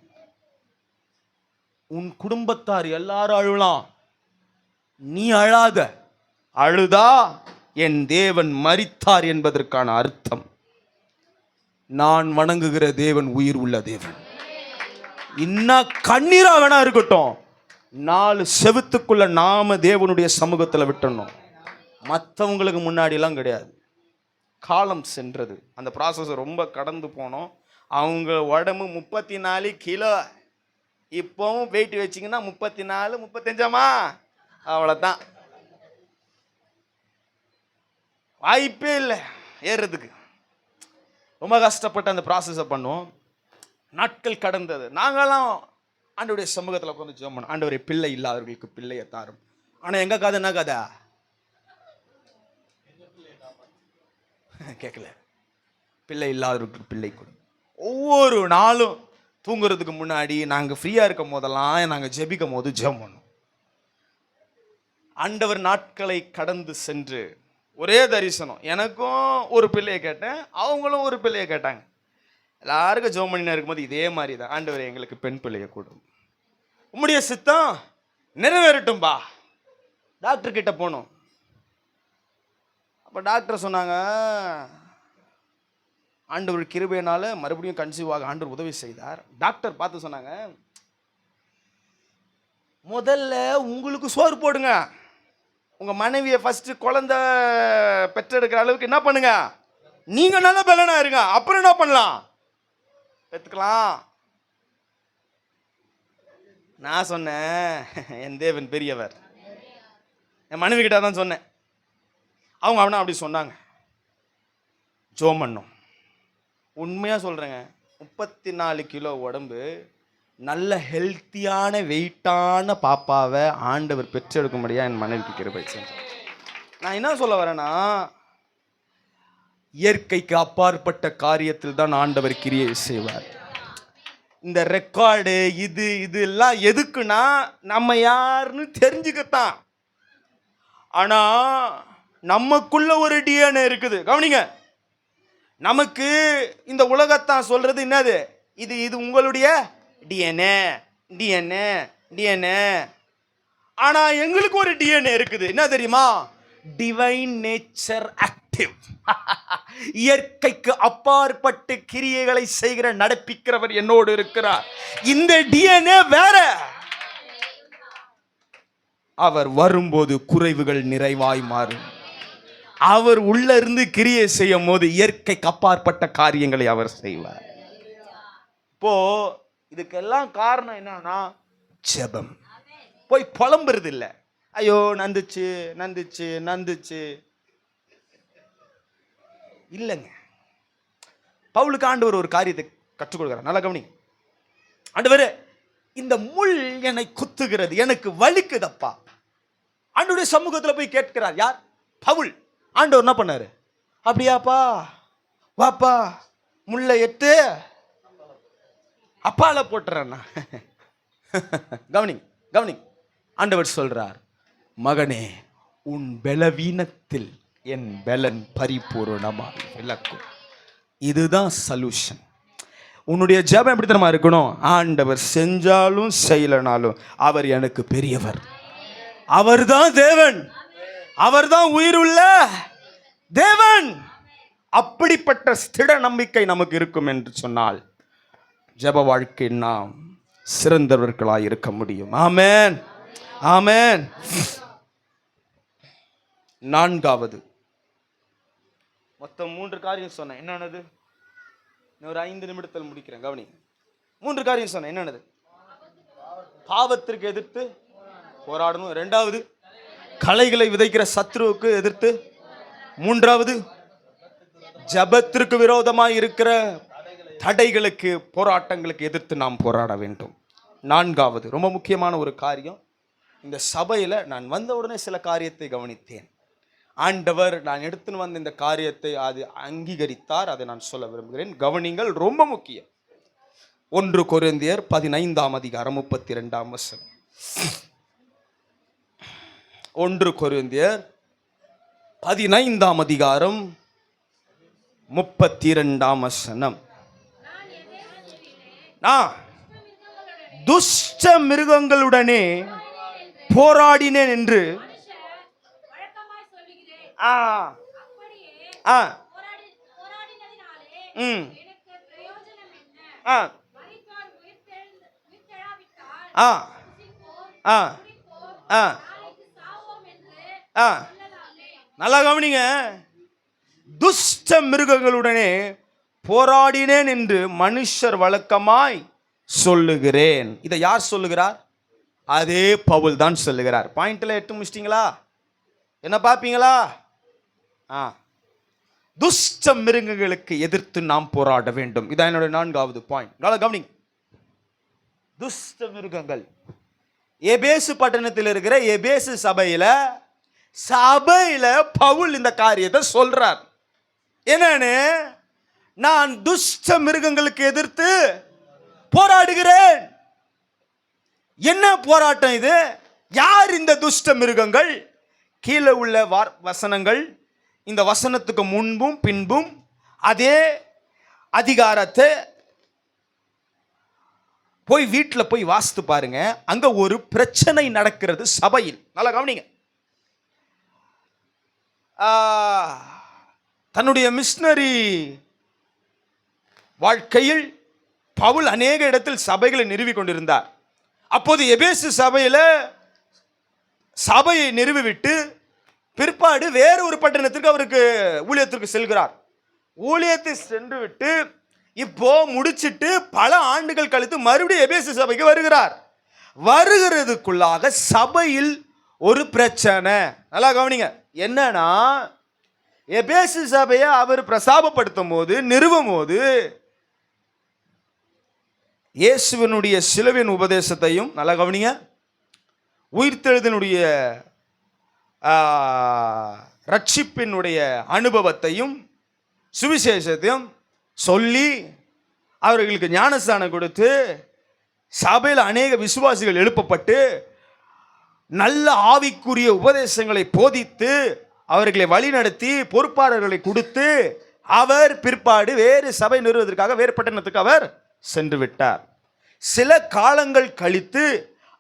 உன் குடும்பத்தார் எல்லாரும் அழுலாம், நீ அழாத. அழுதா என் தேவன் மரித்தார் என்பதற்கான அர்த்தம். நான் வணங்குகிற தேவன் உயிர் உள்ள தேவன். இன்னும் கண்ணீரா வேணா இருக்கட்டும், 4 செவுத்துக்குள்ள நாம தேவனுடைய சமூகத்தில் விட்டணும். மற்றவங்களுக்கு முன்னாடிலாம் கிடையாது. காலம் சென்றது, அந்த ப்ராசஸ் ரொம்ப கடந்து போனோம். அவங்க உடம்பு 34 கிலோ, இப்போவும் வெயிட் வச்சிங்கன்னா 34 35ஆமா, அவ்வளோதான். வாய்ப்பே இல்லை ஏறுறதுக்கு. ரொம்ப கஷ்டப்பட்டு அந்த ப்ராசஸை பண்ணுவோம். நாட்கள் கடந்தது. நாங்களாம் ஆண்டவருடைய சமூகத்தில் உட்காந்து ஜெபம் பண்ணோம், ஆண்டவரே பிள்ளை இல்லாதவர்களுக்கு பிள்ளையை தாரும். ஆனால் எங்க கதை என்ன கதை கேட்கல. பிள்ளை இல்லாதவர்களுக்கு பிள்ளை கொடு. ஒவ்வொரு நாளும் தூங்குறதுக்கு முன்னாடி நாங்கள் ஃப்ரீயாக இருக்கும் போதெல்லாம் நாங்கள் ஜெபிக்கும் போது ஜெபம் பண்ணோம். ஆண்டவர் நாட்களை கடந்து சென்று ஒரே தரிசனம். எனக்கும் ஒரு பிள்ளையை கேட்டேன், அவங்களும் ஒரு பிள்ளையை கேட்டாங்க. எல்லாருக்கும் ஜெபம் பண்ணினா இருக்கும்போது இதே மாதிரி தான், ஆண்டவர் எங்களுக்கு பெண் பிள்ளையை கொடும், உம்முடைய சித்தம் நிறைவேறட்டும்பா. டாக்டர் கிட்ட போனோம். அப்போ டாக்டர் சொன்னாங்க, ஆண்டவர் கிருபையினால மறுபடியும் கன்சீவ் ஆக ஆண்டவர் உதவி செய்தார். டாக்டர் பார்த்து சொன்னாங்க, முதல்ல உங்களுக்கு சோறு போடுங்க, உங்க மனைவியை ஃபர்ஸ்ட் குழந்தை பெற்றெடுக்கிற அளவுக்கு என்ன பண்ணுங்க, நீங்க நல்ல பலனா இருங்க, அப்புறம் என்ன பண்ணலாம் பெற்றுக்கலாம். நான் சொன்னேன், என் தேவன் பெரியவர். என் மனைவி கிட்ட தான் சொன்னேன். அவங்க அவனா அப்படி சொன்னாங்க. ஜெபம் பண்ணோம். உண்மையாக சொல்கிறேங்க, 34 கிலோ உடம்பு, நல்ல ஹெல்த்தியான வெயிட்டான பாப்பாவை ஆண்டவர் பெற்றெடுக்கும்படியா என் மனைவிக்கு கிருபை செஞ்சார். நான் என்ன சொல்ல வரேன்னா, இயற்கைக்கு அப்பாற்பட்ட காரியத்தில் தான் ஆண்டவர் கிரியை செய்வார். இந்த ரெக்கார்டு இதெல்லாம் எதுக்குன்னா நம்ம யாருன்னு தெரிஞ்சுக்கத்தான். ஆனா நமக்குள்ள ஒரு டிஎன்ஏ இருக்குது. கவனிங்க, நமக்கு இந்த உலகத்தான் சொல்றது என்னது, இது உங்களுடைய டிஎன்ஏ டிஎன்ஏ டிஎன்ஏ. ஆனா எங்களுக்கு ஒரு டிஎன்ஏ இருக்குது, என்ன தெரியுமா, டிவைன் நேச்சர் ஆக்டிவ். இயற்கைக்கு அப்பாற்பட்டு கிரியைகளை செய்கிற நடப்பிக்கிறவர் என்னோடு இருக்கிறார். இந்த டிஎன்ஏ வேற. அவர் வரும்போது குறைவுகள் நிறைவாய் மாறும். அவர் உள்ள இருந்து கிரியை செய்யும் போது இயற்கைக்கு அப்பாற்பட்ட காரியங்களை அவர் செய்வார். இப்போ இதுக்கெல்லாம் காரணம் என்னன்னா ஜெபம். போய் புலம்புறது இல்லை, ஐயோ நந்துச்சு நந்துச்சு நந்துச்சு இல்லைங்க. பவுலுக்கு ஆண்டவர் ஒரு காரியத்தை கற்றுக் கொடுக்கிறார், நல்லா கவனி. ஆண்டவரே, இந்த முள் என்னை குத்துகிறது, எனக்கு வலிக்குதப்பா. ஆண்டவருடைய சமூகத்துல போய் கேட்கிறார். யார்? பவுல். ஆண்டவர் என்ன பண்ணாரு? அப்படியாப்பா, வாப்பா, முள்ள எட்டு அப்பால போட்டுறேன்னா. Governing governing. ஆண்டவர் சொல்றார், மகனே, உன் பலவீனத்தில் என் பலன் பரிபூரணமாக விளக்கும். இதுதான் சொல்யூஷன். உன்னுடைய ஜெபம் எப்படி தெரியுமா இருக்கணும்? ஆண்டவர் செஞ்சாலும் செய்யலனாலும் அவர் எனக்கு பெரியவர். அவர்தான் தேவன், அவர்தான் உயிருள்ள தேவன். அப்படிப்பட்ட ஸ்திர நம்பிக்கை நமக்கு இருக்கும் என்று சொன்னால் ஜெப வாழ்க்கை நாம் சிறந்தவர்களாய் இருக்க முடியும். ஆமென், ஆமென். நான்காவது, மொத்தம் 3 காரியம் சொன்னேன். என்னன்னது? ஒரு 5 நிமிடத்தில் முடிக்கிறேன். கவனி. 3 காரியம் சொன்னேன். என்னன்னது? பாவத்திற்கு எதிர்த்து போராடணும். 2வது, களைகளை விதைக்கிற சத்ருவுக்கு எதிர்த்து. 3வது, ஜபத்திற்கு விரோதமாய் இருக்கிற தடைகளுக்கு, போராட்டங்களுக்கு எதிர்த்து நாம் போராட வேண்டும். 4வது, ரொம்ப முக்கியமான ஒரு காரியம். இந்த சபையில் நான் வந்த உடனே சில காரியத்தை கவனித்தேன். ஆண்டவர் நான் எடுத்துன்னு வந்த இந்த காரியத்தை அது அங்கீகரித்தார். அதை நான் சொல்ல விரும்புகிறேன். கவனிங்கள், ரொம்ப முக்கியம். 1 கொரிந்தியர் 15ஆம் அதிகாரம் 32ஆம் வசனம். 1 கொரிந்தியர் 15ஆம் அதிகாரம் 32ஆம் வசனம். நான் துஷ்ட மிருகங்களுடனே போராடினேன் என்று நல்லா கவனிங்க. துஷ்ட மிருகங்களுடனே போராடினேன் என்று மனுஷர் வழக்கமாய் சொல்லுகிறேன். இதை யார் சொல்லுகிறார்? அதே பவுல் தான் சொல்லுகிறார். பாயிண்ட்ல எட்டு முடிச்சிட்டீங்களா? என்ன பார்ப்பீங்களா? துஷ்ட மிருகங்களுக்கு எதிர்த்து நாம் போராட வேண்டும். இதான் என்னுடைய 4வது பாயிண்ட். கவனிங்க. துஷ்ட மிருகங்கள். எபேசு பட்டணத்தில் இருக்கிற எபேசு சபையில பவுல் இந்த காரியத்தை சொல்றார். என்னன்னு? நான் துஷ்ட மிருகங்களுக்கு எதிர்த்து போராடுகிறேன். என்ன போராட்டம் இது? யார் இந்த துஷ்ட மிருகங்கள்? கீழே உள்ள வசனங்கள், இந்த வசனத்துக்கு முன்பும் பின்பும் அதே அதிகாரத்தை போய் வீட்டில் போய் வாசித்து பாருங்க. அங்க ஒரு பிரச்சனை நடக்கிறது சபையில். நல்லா கவனிங்க. தன்னுடைய மிஷனரி வாழ்க்கையில் பவுல் அநேக இடத்தில் சபைகளை நிறுவி கொண்டிருந்தார். அப்போது எபேசு சபையை நிறுவிவிட்டு பிற்பாடு வேறு ஒரு பட்டணத்திற்கு அவருக்கு ஊழியத்திற்கு செல்கிறார். ஊழியத்தை சென்று விட்டு இப்போ முடிச்சிட்டு பல ஆண்டுகள் கழித்து மறுபடியும் எபேசு சபைக்கு வருகிறார். வருகிறதுக்குள்ளாக சபையில் ஒரு பிரச்சனை. நல்லா கவனிங்க. என்னன்னா, எபேசு சபையை அவர் பிரசாபப்படுத்தும் போது, நிறுவும் போது, இயேசுவினுடைய சிலுவையின் உபதேசத்தையும், நல்லா கவனிங்க, உயிர்த்தெழுதனுடைய ரட்சிப்பினுடைய அனுபவத்தையும் சுவிசேஷத்தையும் சொல்லி அவர்களுக்கு ஞானஸ்தானம் கொடுத்து சபையில் அநேக விசுவாசிகள் எழுப்பப்பட்டு நல்ல ஆவிக்குரிய உபதேசங்களை போதித்து அவர்களை வழிநடத்தி பொறுப்பாளர்களை கொடுத்து அவர் பிற்பாடு வேறு சபை நிறுவுவதற்காக வேறு பட்டணத்துக்கு அவர் சென்று விட்டார். சில காலங்கள் கழித்து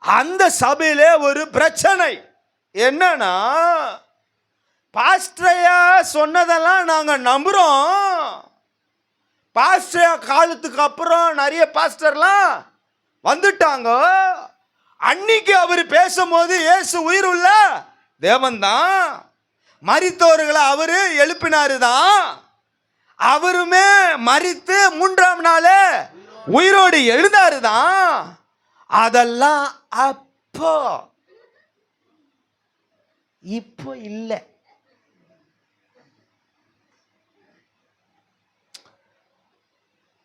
அந்த சபையிலே ஒரு பிரச்சனை. என்னன்னா, பாஸ்டரையா சொன்னதெல்லாம் நாங்க நம்புறோம். பாஸ்டரையா காலத்துக்கு அப்புறம் நிறைய பாஸ்டர்லாம் வந்துட்டாங்க. அன்னைக்கு அவர் பேசும்போது இயேசு உயிர் உள்ள தேவன் தான், மரித்தவர்களை அவரு எழுப்பினாரு தான், அவருமே மரித்து 3ஆம் நாள் உயிரோடு எழுந்தாரு தான். அதெல்லாம் அப்போ, இப்போ இல்லை.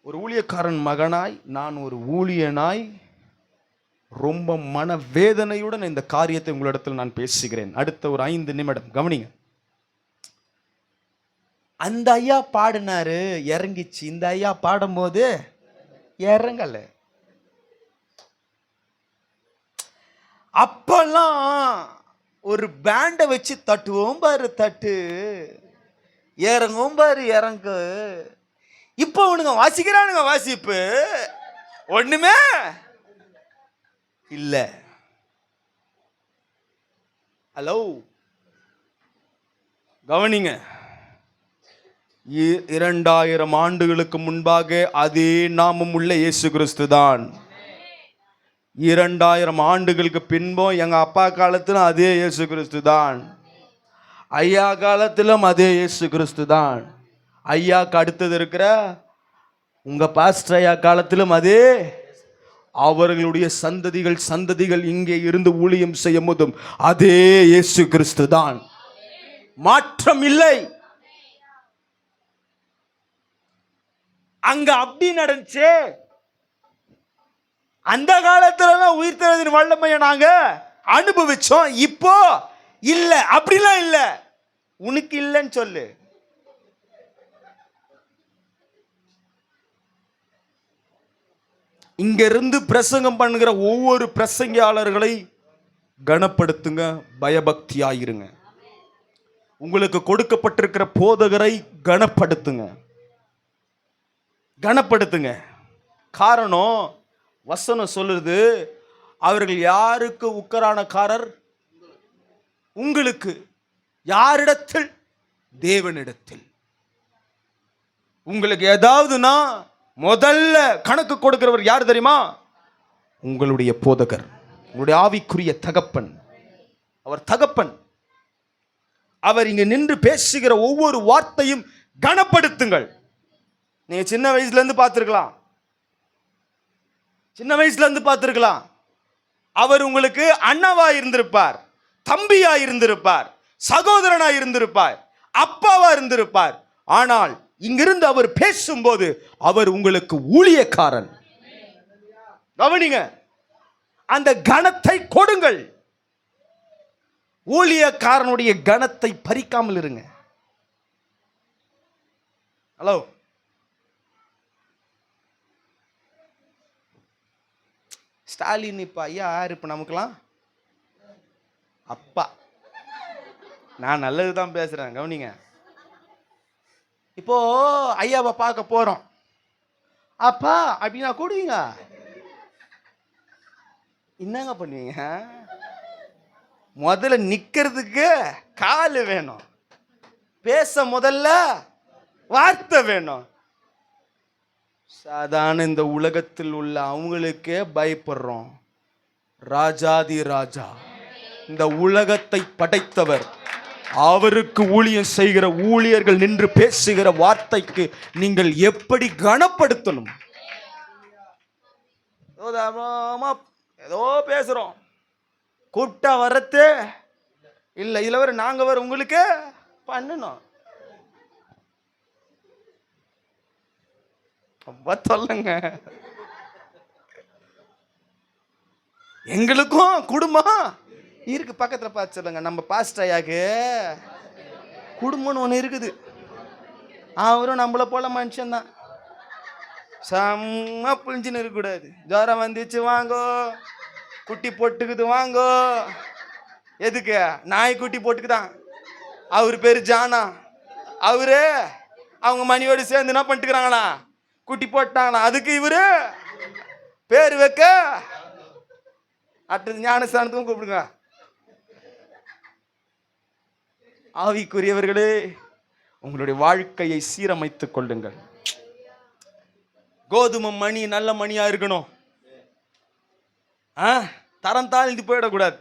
ஒரு ஊழியக்காரன் மகனாய், நான் ஒரு ஊழியனாய் ரொம்ப மனவேதனையுடன் இந்த காரியத்தை உங்களிடத்தில் நான் பேசுகிறேன். அடுத்த ஒரு 5 நிமிடம் கவனிங்க. அந்த ஐயா பாடினாரு, இறங்கிச்சு. இந்த ஐயா பாடும்போது இறங்கல. அப்பெல்லாம் ஒரு பேண்டை வச்சு தட்டுவோம் பாரு, தட்டு இறங்கும் பாரு, இறங்கு. இப்போ அவனுங்க வாசிக்கிறானுங்க, வாசிப்பு ஒண்ணுமே இல்ல. ஹலோ கவனிங்க. 2000 ஆண்டுகளுக்கு முன்பாக அதே நாமம் உள்ள இயேசு கிறிஸ்து தான். 2000 ஆண்டுகளுக்கு பின்பும் எங்க அப்பா காலத்திலும் அதே இயேசு கிறிஸ்து தான். ஐயா காலத்திலும் அதே இயேசு கிறிஸ்து தான். ஐயாக்கு அடுத்தது இருக்கிற உங்க பாஸ்டர் ஐயா காலத்திலும் அதே. அவர்களுடைய சந்ததிகள் இங்கே இருந்து ஊழியம் செய்யும் போதும் அதே இயேசு கிறிஸ்து தான். மாற்றம் இல்லை. அங்க அப்படி நடந்துச்சு. அந்த காலத்துல உயிர் தெழுதின் வல்லமையை நாங்க அனுபவிச்சோம். இப்போ இல்ல, அப்படிலாம் இல்ல. உனக்கு இல்லைன்னு சொல்லு. இங்க இருந்து பிரசங்கம் பண்ணுகிற ஒவ்வொரு பிரசங்கியாளர்களை கனப்படுத்துங்க, பயபக்தியாயிருங்க. உங்களுக்கு கொடுக்கப்பட்டிருக்கிற போதகரை கனப்படுத்துங்க. காரணம் வசனம் சொல்லுது, அவர்கள் யாருக்கு உக்கரானக்காரர்? உங்களுக்கு. யாரிடத்தில்? தேவனிடத்தில். உங்களுக்கு ஏதாவதுனா முதல்ல கணக்கு கொடுக்கிறவர் யார் தெரியுமா? உங்களுடைய போதகர், உங்களுடைய ஆவிக்குரிய தகப்பன். அவர் தகப்பன். அவர் இங்க நின்று பேசுகிற ஒவ்வொரு வார்த்தையும் கனப்படுத்துங்கள். நீங்க சின்ன வயசுல இருந்து பார்த்திருக்கலாம். அவர் உங்களுக்கு அண்ணாவா இருந்திருப்பார், தம்பியா இருந்திருப்பார், சகோதரனா இருந்திருப்பார், அப்பாவா இருந்திருப்பார். ஆனால் இங்கிருந்து அவர் பேசும்போது அவர் உங்களுக்கு ஊழியக்காரன். கவனிங்க, அந்த கனத்தை கொடுங்கள். ஊழியக்காரனுடைய கனத்தை பறிக்காமல் இருங்க. ஹலோ, ஸ்டாலின் இப்ப ஐயா யார்? இப்ப நமக்குலாம் அப்பா. நான் நல்லதுதான் பேசுறேன், கவனிங்க. இப்போ ஐயாவை பார்க்க போறோம். அப்பா அப்படின்னா கூடுவீங்க? என்னங்க பண்ணுவீங்க? முதல்ல நிக்கிறதுக்கு கால் வேணும், பேச முதல்ல வார்த்தை வேணும். சாதாரண இந்த உலகத்தில் உள்ள அவங்களுக்கே பயப்படுறோம். ராஜாதி ராஜா, இந்த உலகத்தை படைத்தவர், அவருக்கு ஊழியம் செய்கிற ஊழியர்கள் நின்று பேசுகிற வார்த்தைக்கு நீங்கள் எப்படி கனப்படுத்தணும்? ஏதோ பேசுறோம், கூப்பிட்டா வரத்து இல்லை. இதுல வர நாங்க வர உங்களுக்கு பண்ணணும். சொல்லுங்க, எங்களுக்கும் குடும்பம் இருக்கு. பக்கத்துல பார்த்து சொல்லுங்க, நம்ம பாஸ்டர் ஐயாக்கு குடும்பம்னு ஒண்ணு இருக்குது. அவரும் நம்மள போல மனுஷன்தான். செம்ம புளிஞ்சுன்னு இருக்கக்கூடாது. ஜுரம் வந்துச்சு வாங்கோ, குட்டி போட்டுக்குது வாங்கோ. எதுக்கு? நாய் குட்டி போட்டுக்குதான். அவரு பேரு ஜானா. அவரு அவங்க மணியோடு சேர்ந்து என்ன பண்ணிட்டுக்கிறாங்களா? குட்டி போட்டாங்களா? அதுக்கு இவரு பேரு வைக்க அடுத்தது ஞானஸ்தானத்துக்கும் கூப்பிடுங்க. ஆவிக்குரியவர்களே, உங்களுடைய வாழ்க்கையை சீரமைத்துக் கொள்ளுங்கள். கோதுமை மணி நல்ல மணியா இருக்கணும். தரம் தாழ்ந்து போயிடக்கூடாது.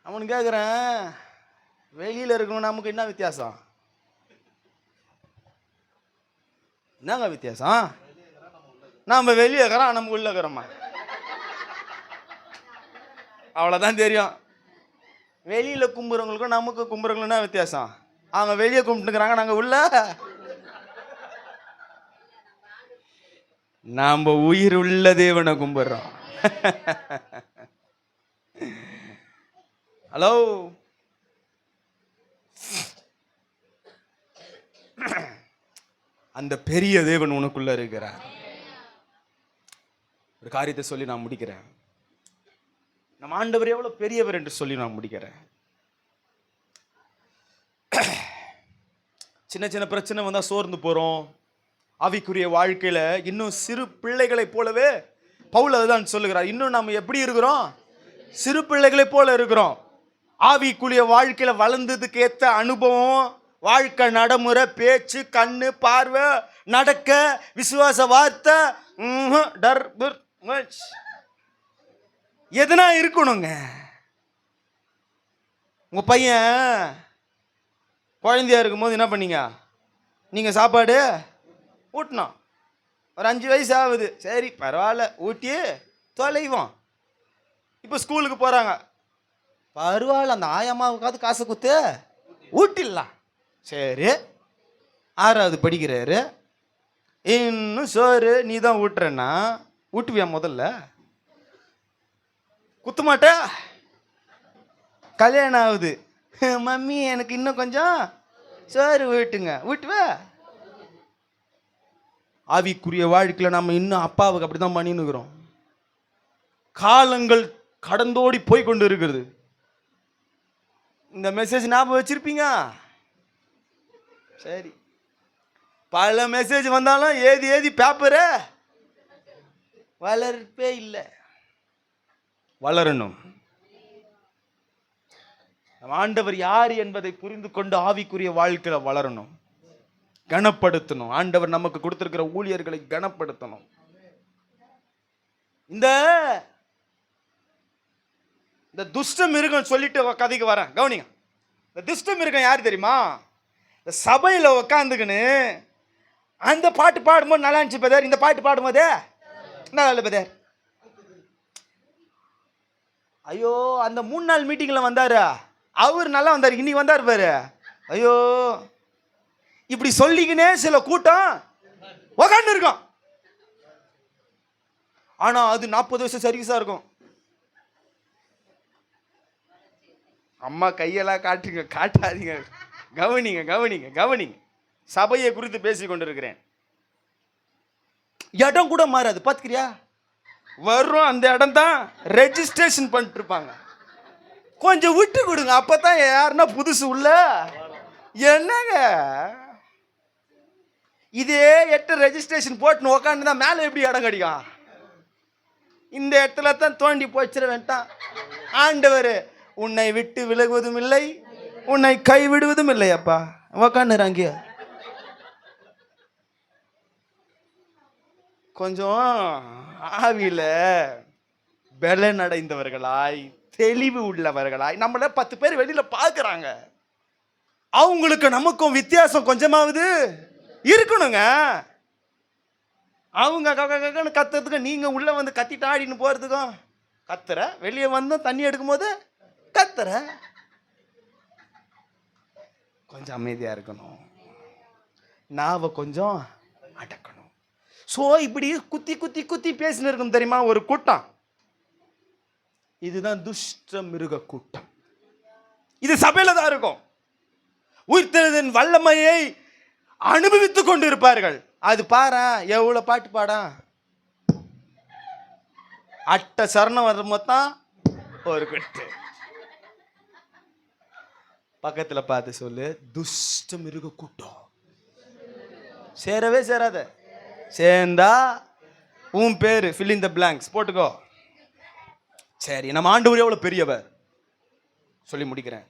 அவனு கேட்குறேன், வெளியில இருக்கணும் நமக்கு என்ன வித்தியாசம்? என்னங்க வித்தியாசம்? நம்ம வெளியே இருக்கிறோம், நம்ம உள்ள இருக்கிறோமா? அவ்வளோதான் தெரியும். வெளியில கும்புறவங்களுக்கும் நமக்கு கும்புறவங்களுக்கும் என்ன வித்தியாசம்? அவங்க வெளியே கும்பிட்டுக்கிறாங்க, நாங்க உள்ள. நாம உயிர் உள்ள தேவனை கும்பிடுறோம். ஹலோ, அந்த பெரிய தேவன் உனக்குள்ள இருக்கிறார். ஒரு காரியத்தை சொல்லி நான் முடிக்கிறேன். நம்ம ஆண்டவர் எவ்வளவு பெரியவர் என்று சொல்லி நான் முடிக்கிறேன். சின்ன சின்ன பிரச்சனை வந்தா சோர்ந்து போறோம். ஆவிக்குரிய வாழ்க்கையில இன்னும் சிறு பிள்ளைகளைப் போலவே பவுல் அதுதான் சொல்லுகிறார். இன்னும் நம்ம எப்படி இருக்கிறோம்? சிறு பிள்ளைகளைப் போல இருக்கிறோம். ஆவிக்குரிய வாழ்க்கையில வளர்ந்ததுக்கு ஏற்ற அனுபவம், வாழ்க்கை நடைமுறை, பேச்சு, கண்ணு, பார்வை, நடக்க, விசுவாச வார்த்தை, எதுனா இருக்கணுங்க. உங்க பையன் குழந்தையா இருக்கும் போது என்ன பண்ணீங்க? நீங்க சாப்பாடு ஊட்டணும். ஒரு 5 வயசு ஆகுது, சரி பரவாயில்ல ஊட்டி தொலைவோம். இப்போ ஸ்கூலுக்கு போறாங்க, பரவாயில்ல அந்த ஆயம்மாவுக்காவது காசு கொடுத்து ஊட்டிடலாம். சரி 6வது படிக்கிறாரு, இன்னும் சோறு நீ தான் ஊட்டுறன்னா ஊட்டுவியா? முதல்ல குத்த மாட்ட. கல்யாணம் ஆகுது, மம்மி எனக்கு இன்னும் கொஞ்சம் சோறு ஊட்டுங்க, ஊட்டுவ? ஆவிக்குரிய வாழ்க்கையில் நம்ம இன்னும் அப்பாவுக்கு அப்படிதான் பண்ணின்னு இருக்கிறோம். காலங்கள் கடந்தோடி போய் கொண்டு இருக்கிறது. இந்த மெசேஜ் ஞாபகம் வச்சிருப்பீங்க. சரி, பல மெசேஜ் வந்தாலும் ஏதி ஏதி பேப்பரு வளர்ப்பே இல்லை. வளரணும். ஆண்டவர் யார் என்பதை புரிந்து கொண்டு ஆவிக்குரிய வாழ்க்கையில வளரணும், கனப்படுத்தணும். ஆண்டவர் நமக்கு கொடுத்திருக்கிற ஊழியர்களை கனப்படுத்தணும். இந்த துஷ்ட மிருகம் சொல்லிட்டு கதைக்கு வரேன், கவனிங்க. இந்த துஷ்ட மிருகம் யார் தெரியுமா? இந்த சபையில உக்காந்துக்குன்னு அந்த பாட்டு பாடும்போது நல்லா இருந்துச்சு பதர், இந்த பாட்டு பாடும்போதே நல்லா இல்லை பதர். ஐயோ, அந்த 3 நாள் மீட்டிங்ல வந்தாரு, அவர் நல்லா வந்தார், இன்னைக்கு வந்தார் பாரு. ஐயோ, இப்படி சொல்லிக்கினே சில கூட்டம் உக்காந்து இருக்கும். ஆனா அது 40 வருஷம் சர்வீஸா இருக்கும். அம்மா கையெல்லாம் காட்டுங்க, காட்டாதீங்க. கவனிங்க கவனிங்க கவனிங்க. சபையை குறித்து பேசிக் கொண்டிருக்கிறேன். இடம் கூட மாறாது, பாத்துக்கிறியா? வரும் அந்த இடம் தான் ரெஜிஸ்ட்ரேஷன் பண்ணிட்டு இருப்பாங்க. கொஞ்சம் விட்டு கொடுங்க, அப்பதான் யாருன்னா புதுசு உள்ள. என்னங்க இதே 8 ரெஜிஸ்ட்ரேஷன் போட்டு உக்காந்து தான் மேலே எப்படி இடம் கிடைக்கும்? இந்த இடத்துல தான் தோண்டி போச்சிட வேண்டாம். ஆண்டவர் உன்னை விட்டு விலகுவதும் இல்லை, உன்னை கைவிடுவதும் இல்லை. அப்பா உக்காந்துறாங்க. கொஞ்சம் ஆவியில பலன் அடைந்தவர்களாய், தெளிவு உள்ளவர்களாய் நம்மள 10 பேர் வெளியில பாக்குறாங்க. அவங்களுக்கு நமக்கும் வித்தியாசம் கொஞ்சமாவது இருக்கணுங்க. அவங்க கத்துறதுக்கு நீங்க உள்ள வந்து கத்திட்டு ஆடின்னு போறதுக்கும் கத்துற, வெளியே வந்து தண்ணி எடுக்கும் போது கத்துற. கொஞ்சம் அமைதியா இருக்கணும், நாவை கொஞ்சம் அடக்கணும். சோ இப்படி குத்தி குத்தி குத்தி பேசின்னு இருக்கும் தெரியுமா ஒரு கூட்டம். இதுதான் துஷ்ட மிருக கூட்டம். இது சபையில தான் இருக்கும். உயிர்த்தெழுதலின் வல்லமையை அனுபவித்துக் கொண்டு இருப்பார்கள். அது பாரு எவ்வளவு பாட்டு பாடா, அட்ட சரணம் வர மொத்தம் ஒரு கட்டு. பக்கத்துல பார்த்து சொல்லு, துஷ்ட மிருக கூட்டம். சேரவே சேராத, சேர்ந்தா உன் பேரு fill in the blanks போட்டுக்கோ. சரி, நம்ம ஆண்டவர் எவ்வளவு பெரியவர் சொல்லி முடிக்கிறேன்.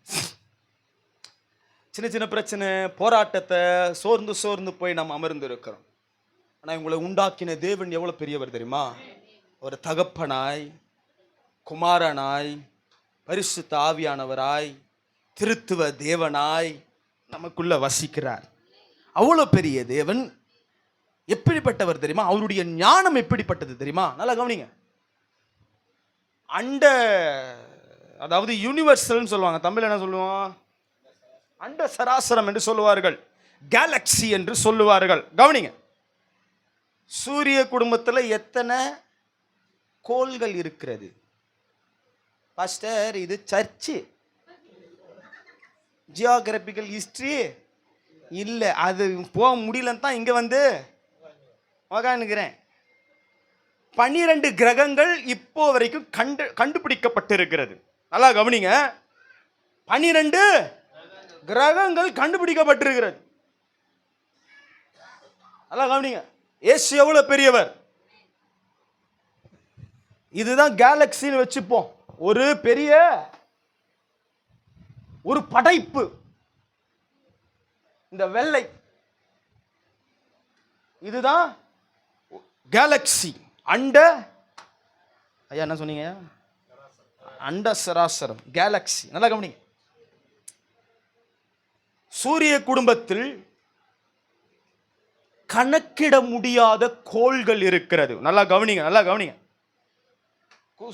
சின்ன சின்ன பிரச்சனை, போராட்டத்தை சோர்ந்து சோர்ந்து போய் நம்ம அமர்ந்து இருக்கிறோம். ஆனா உங்களை உண்டாக்கின தேவன் எவ்வளவு பெரியவர் தெரியுமா? ஒரு தகப்பனாய், குமாரனாய், பரிசுத்த ஆவியானவராய், திருத்துவ தேவனாய் நமக்குள்ள வசிக்கிறார். அவ்வளவு பெரிய தேவன் எப்படிப்பட்டவர் தெரியுமா? அவருடைய ஞானம் எப்படிப்பட்டது தெரியுமா? நல்லா கவனிங்க. அண்ட, அதாவது யூனிவர்சல்னு சொல்லுவாங்க, தமிழ் என்ன சொல்லுவோம்? அண்ட சராசரம் என்று சொல்லுவார்கள், கேலக்சி என்று சொல்லுவார்கள். கவனிங்க, சூரிய குடும்பத்தில் எத்தனை கோள்கள் இருக்கிறது. பாஸ்டர், இது சர்ச்சு, ஜியோகிராபிக்கல் ஹிஸ்டரி இல்லை, அது போக முடியலன்னு தான் இங்கே வந்து உக்காந்துக்கிறேன். 12 கிரகங்கள் இப்போ வரைக்கும் கண்டுபிடிக்கப்பட்டிருக்கிறது. நல்லா கவனிங்க, 12 கிரகங்கள் கண்டுபிடிக்கப்பட்டிருக்கிறது. நல்லா கவனிங்க, இயேசு எவ்வளவு பெரியவர். இதுதான் கேலக்சின்னு வச்சுப்போம், ஒரு பெரிய ஒரு படைப்பு. இந்த வெள்ளை இதுதான் கேலக்சி, அண்ட ஐயா என்ன சொன்னீங்க, அண்ட சராசரம், கேலக்சி. நல்லா கவனிங்க, சூரிய குடும்பத்தில் கணக்கிட முடியாத கோள்கள் இருக்கிறது. நல்லா கவனிங்க, நல்லா கவனிங்க.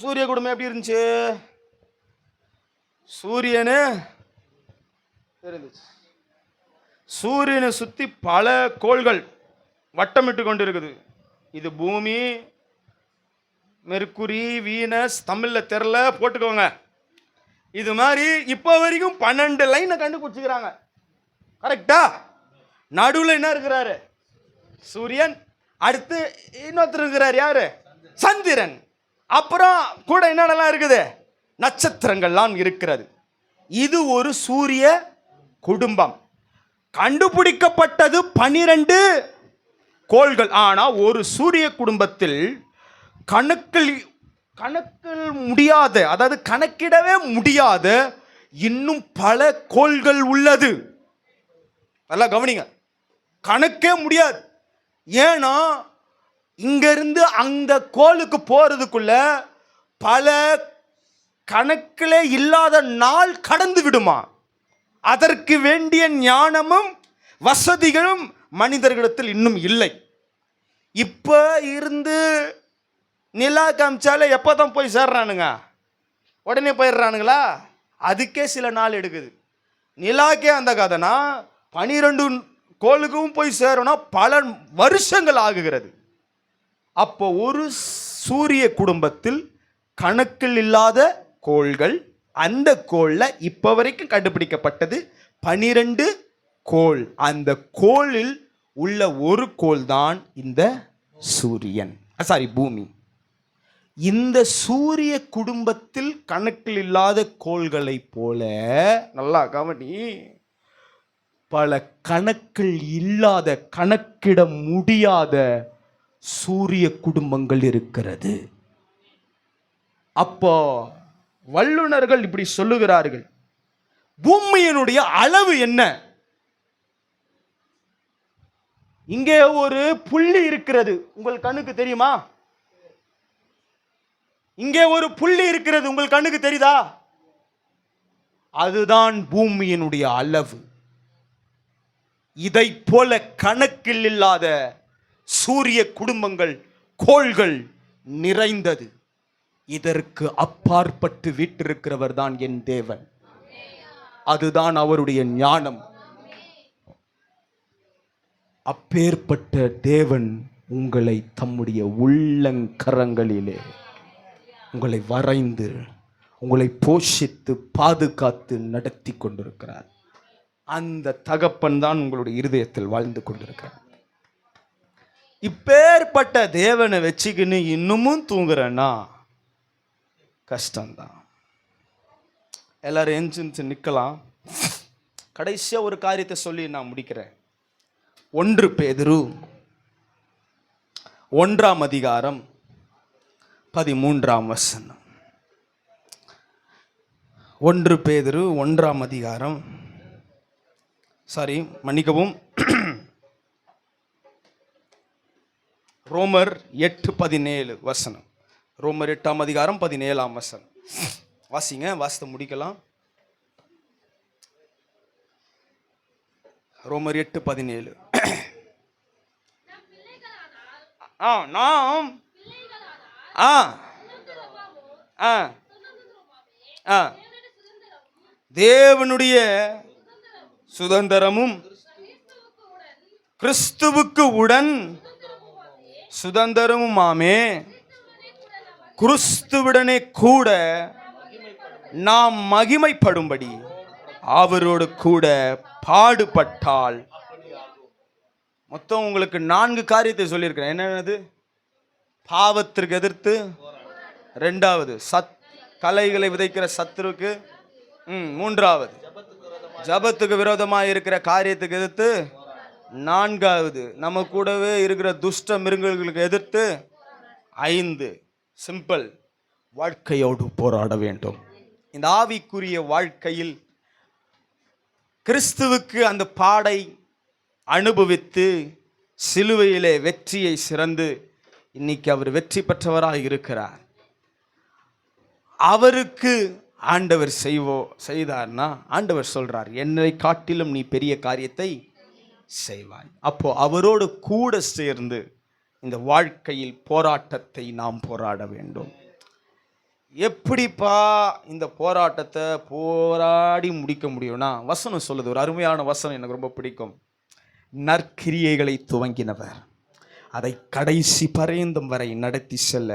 சூரிய குடும்பம் எப்படி இருந்துச்சு? சூரியனை சுத்தி பல கோள்கள் வட்டமிட்டு கொண்டு இருக்குது. இது பூமி, மெர்க்குரி, வீனஸ், தமிழ்ல தெரியல போட்டுக்கோங்க. இது மாதிரி இப்போ வரைக்கும் 12 லைனை கண்டுபிடிச்சுக்கிறாங்க. கரெக்டா? நடுவில் என்ன இருக்கிறாரு? சூரியன். அடுத்து இன்னொருத்தர் இருக்கிறார், யாரு? சந்திரன். அப்புறம் கூட என்னென்னலாம் இருக்குது? நட்சத்திரங்கள்லாம் இருக்கிறது. இது ஒரு சூரிய குடும்பம். கண்டுபிடிக்கப்பட்டது 12 கோள்கள். ஆனா ஒரு சூரிய குடும்பத்தில் கணக்கில் முடியாத, அதாவது கணக்கிடவே முடியாத இன்னும் பல கோள்கள் உள்ளது. நல்லா கவனிங்க, கணக்கே முடியாது. ஏன்னா இங்கிருந்து அந்த கோளுக்கு போறதுக்குள்ள பல கணக்கிலே இல்லாத நாள் கடந்து விடுமா. அதற்கு வேண்டிய ஞானமும் வசதிகளும் மனிதர்களிடத்தில் இன்னும் இல்லை. இப்ப இருந்து நிலா காமிச்சாலே எப்பதான் போய் சேர்றானுங்க? உடனே போயிடுறானுங்களா? அதுக்கே சில நாள் எடுக்குது. நிலாக்கே அந்த கதைனா 12 கோளுக்கும் போய் சேரணும்னா பல வருஷங்கள் ஆகுகிறது. அப்போ ஒரு சூரிய குடும்பத்தில் கணக்கில் இல்லாத கோள்கள். அந்த கோள்ல இப்ப வரைக்கும் கண்டுபிடிக்கப்பட்டது 12 கோள். அந்த கோளில் உள்ள ஒரு கோள் தான் இந்த சூரியன், பூமி. இந்த சூரிய குடும்பத்தில் கணக்கில் இல்லாத கோள்களை போல, நல்லா கவனி, பல கணக்கில் இல்லாத, கணக்கிட முடியாத சூரிய குடும்பங்கள் இருக்கிறது. அப்போ வல்லுனர்கள் இப்படி சொல்லுகிறார்கள், பூமியினுடைய அளவு என்ன? இங்கே ஒரு புள்ளி இருக்கிறது, உங்கள் கண்ணுக்கு தெரியுமா? இங்கே ஒரு புள்ளி இருக்கிறது, உங்கள் கண்ணுக்கு தெரியுதா? அதுதான் பூமியினுடைய அளவு. இதை போல கணக்கில் இல்லாத சூரிய குடும்பங்கள், கோள்கள் நிறைந்தது. இதற்கு அப்பாற்பட்டு வீற்றிருக்கிறவர் தான் என் தேவன். அதுதான் அவருடைய ஞானம். அப்பேற்பட்ட தேவன் உங்களை தம்முடைய உள்ளங்கரங்களிலே உங்களை வரைந்து, உங்களை போஷித்து, பாதுகாத்து நடத்தி கொண்டிருக்கிறார். அந்த தகப்பன் தான் உங்களுடைய இருதயத்தில் வாழ்ந்து கொண்டிருக்கிறார். இப்பேற்பட்ட தேவனை வச்சுக்கின்னு இன்னமும் தூங்குறேன்னா கஷ்டம்தான். எல்லாரும் எஞ்சி நிற்கலாம். கடைசியா ஒரு காரியத்தை சொல்லி நான் முடிக்கிறேன். 1 பேதுரு 1ஆம் அதிகாரம் 13ஆம் வசனம். 1 பேதுரு 1ஆம் அதிகாரம், மன்னிக்கவும், ரோமர் 8:17 வசனம். ரோமர் 8ஆம் அதிகாரம் 17ஆம் வசனம். வாசிங்க, வாசித்து முடிக்கலாம். ரோமர் 8:17. நாம் தேவனுடைய சுதந்திரமும் கிறிஸ்துவுக்கு உடன் சுதந்திரமுமாமே, கிறிஸ்துவுடனே கூட நாம் மகிமைப்படும்படி அவரோடு கூட பாடுபட்டால். மொத்தம் உங்களுக்கு 4 காரியத்தை சொல்லியிருக்கிறேன். என்னது? பாவத்திற்கு எதிர்த்து, 2வது கலைகளை விதைக்கிற சத்துருக்கு, 3வது ஜபத்துக்கு விரோதமாக இருக்கிற காரியத்துக்கு எதிர்த்து, 4வது நம்ம கூடவே இருக்கிற துஷ்ட மிருகங்களுக்கு எதிர்த்து, 5 சிம்பிள் வாழ்க்கையோடு போராட வேண்டும். இந்த ஆவிக்குரிய வாழ்க்கையில் கிறிஸ்துவுக்கு அந்த பாடை அனுபவித்து சிலுவையிலே வெற்றியை சிறந்து இன்னைக்கு அவர் வெற்றி பெற்றவராக இருக்கிறார். அவருக்கு ஆண்டவர் செய்தார்னா ஆண்டவர் சொல்றார், என்னை காட்டிலும் நீ பெரிய காரியத்தை செய்வாய். அப்போ அவரோடு கூட சேர்ந்து இந்த வாழ்க்கையில் போராட்டத்தை நாம் போராட வேண்டும். எப்படிப்பா இந்த போராட்டத்தை போராடி முடிக்க முடியும்னா, வசனம் சொல்லுது, ஒரு அருமையான வசனம் எனக்கு ரொம்ப பிடிக்கும். நற்கிரியைகளை துவங்கினவர் அதை கடைசி பரியந்தம் வரை நடத்தி செல்ல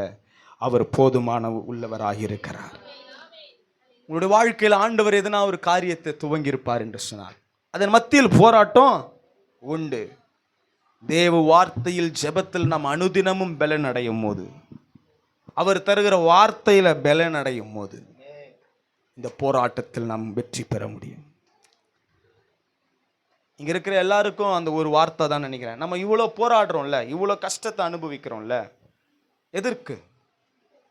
அவர் போதுமான உள்ளவராக இருக்கிறார். உங்களுடைய வாழ்க்கையில் ஆண்டவர் எதனா ஒரு காரியத்தை துவங்கியிருப்பார் என்று சொன்னார், அதன் மத்தியில் போராட்டம் உண்டு. தேவ வார்த்தையில் ஜெபத்தில் நாம் அனுதினமும் பலன் அடையும் போது, அவர் தருகிற வார்த்தையில பலன் அடையும் போது இந்த போராட்டத்தில் நாம் வெற்றி பெற முடியும். இங்க இருக்கிற எல்லாருக்கும் அந்த ஒரு வார்த்தை தான் நினைக்கிறேன். நம்ம இவ்வளோ போராடுறோம்ல, இவ்வளோ கஷ்டத்தை அனுபவிக்கிறோம்ல,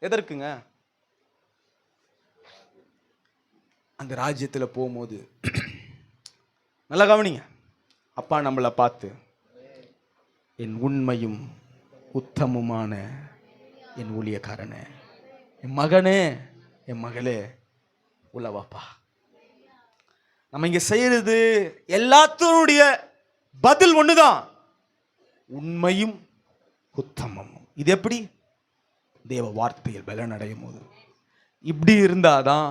எதற்குங்க? அந்த ராஜ்யத்தில் போகும்போது நல்லா கவனிங்க, அப்பா நம்மளை பார்த்து, என் உண்மையும் உத்தமுமான என் ஊழியக்காரனே, என் மகனே, என் மகளே உள்ளவாப்பா. நம்ம இங்க செய்யறது எல்லாத்தினுடைய பதில் ஒண்ணுதான், உண்மையும் உத்தமமும். இது எப்படி? தேவ வார்த்தையில் பலன் அடையும் போது இப்படி இருந்தாதான்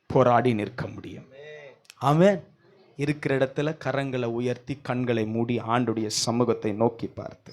போராடி நிற்க முடியும். ஆமென். இருக்கிற இடத்துல கரங்களை உயர்த்தி கண்களை மூடி ஆண்டுடைய சமூகத்தை நோக்கி பார்த்து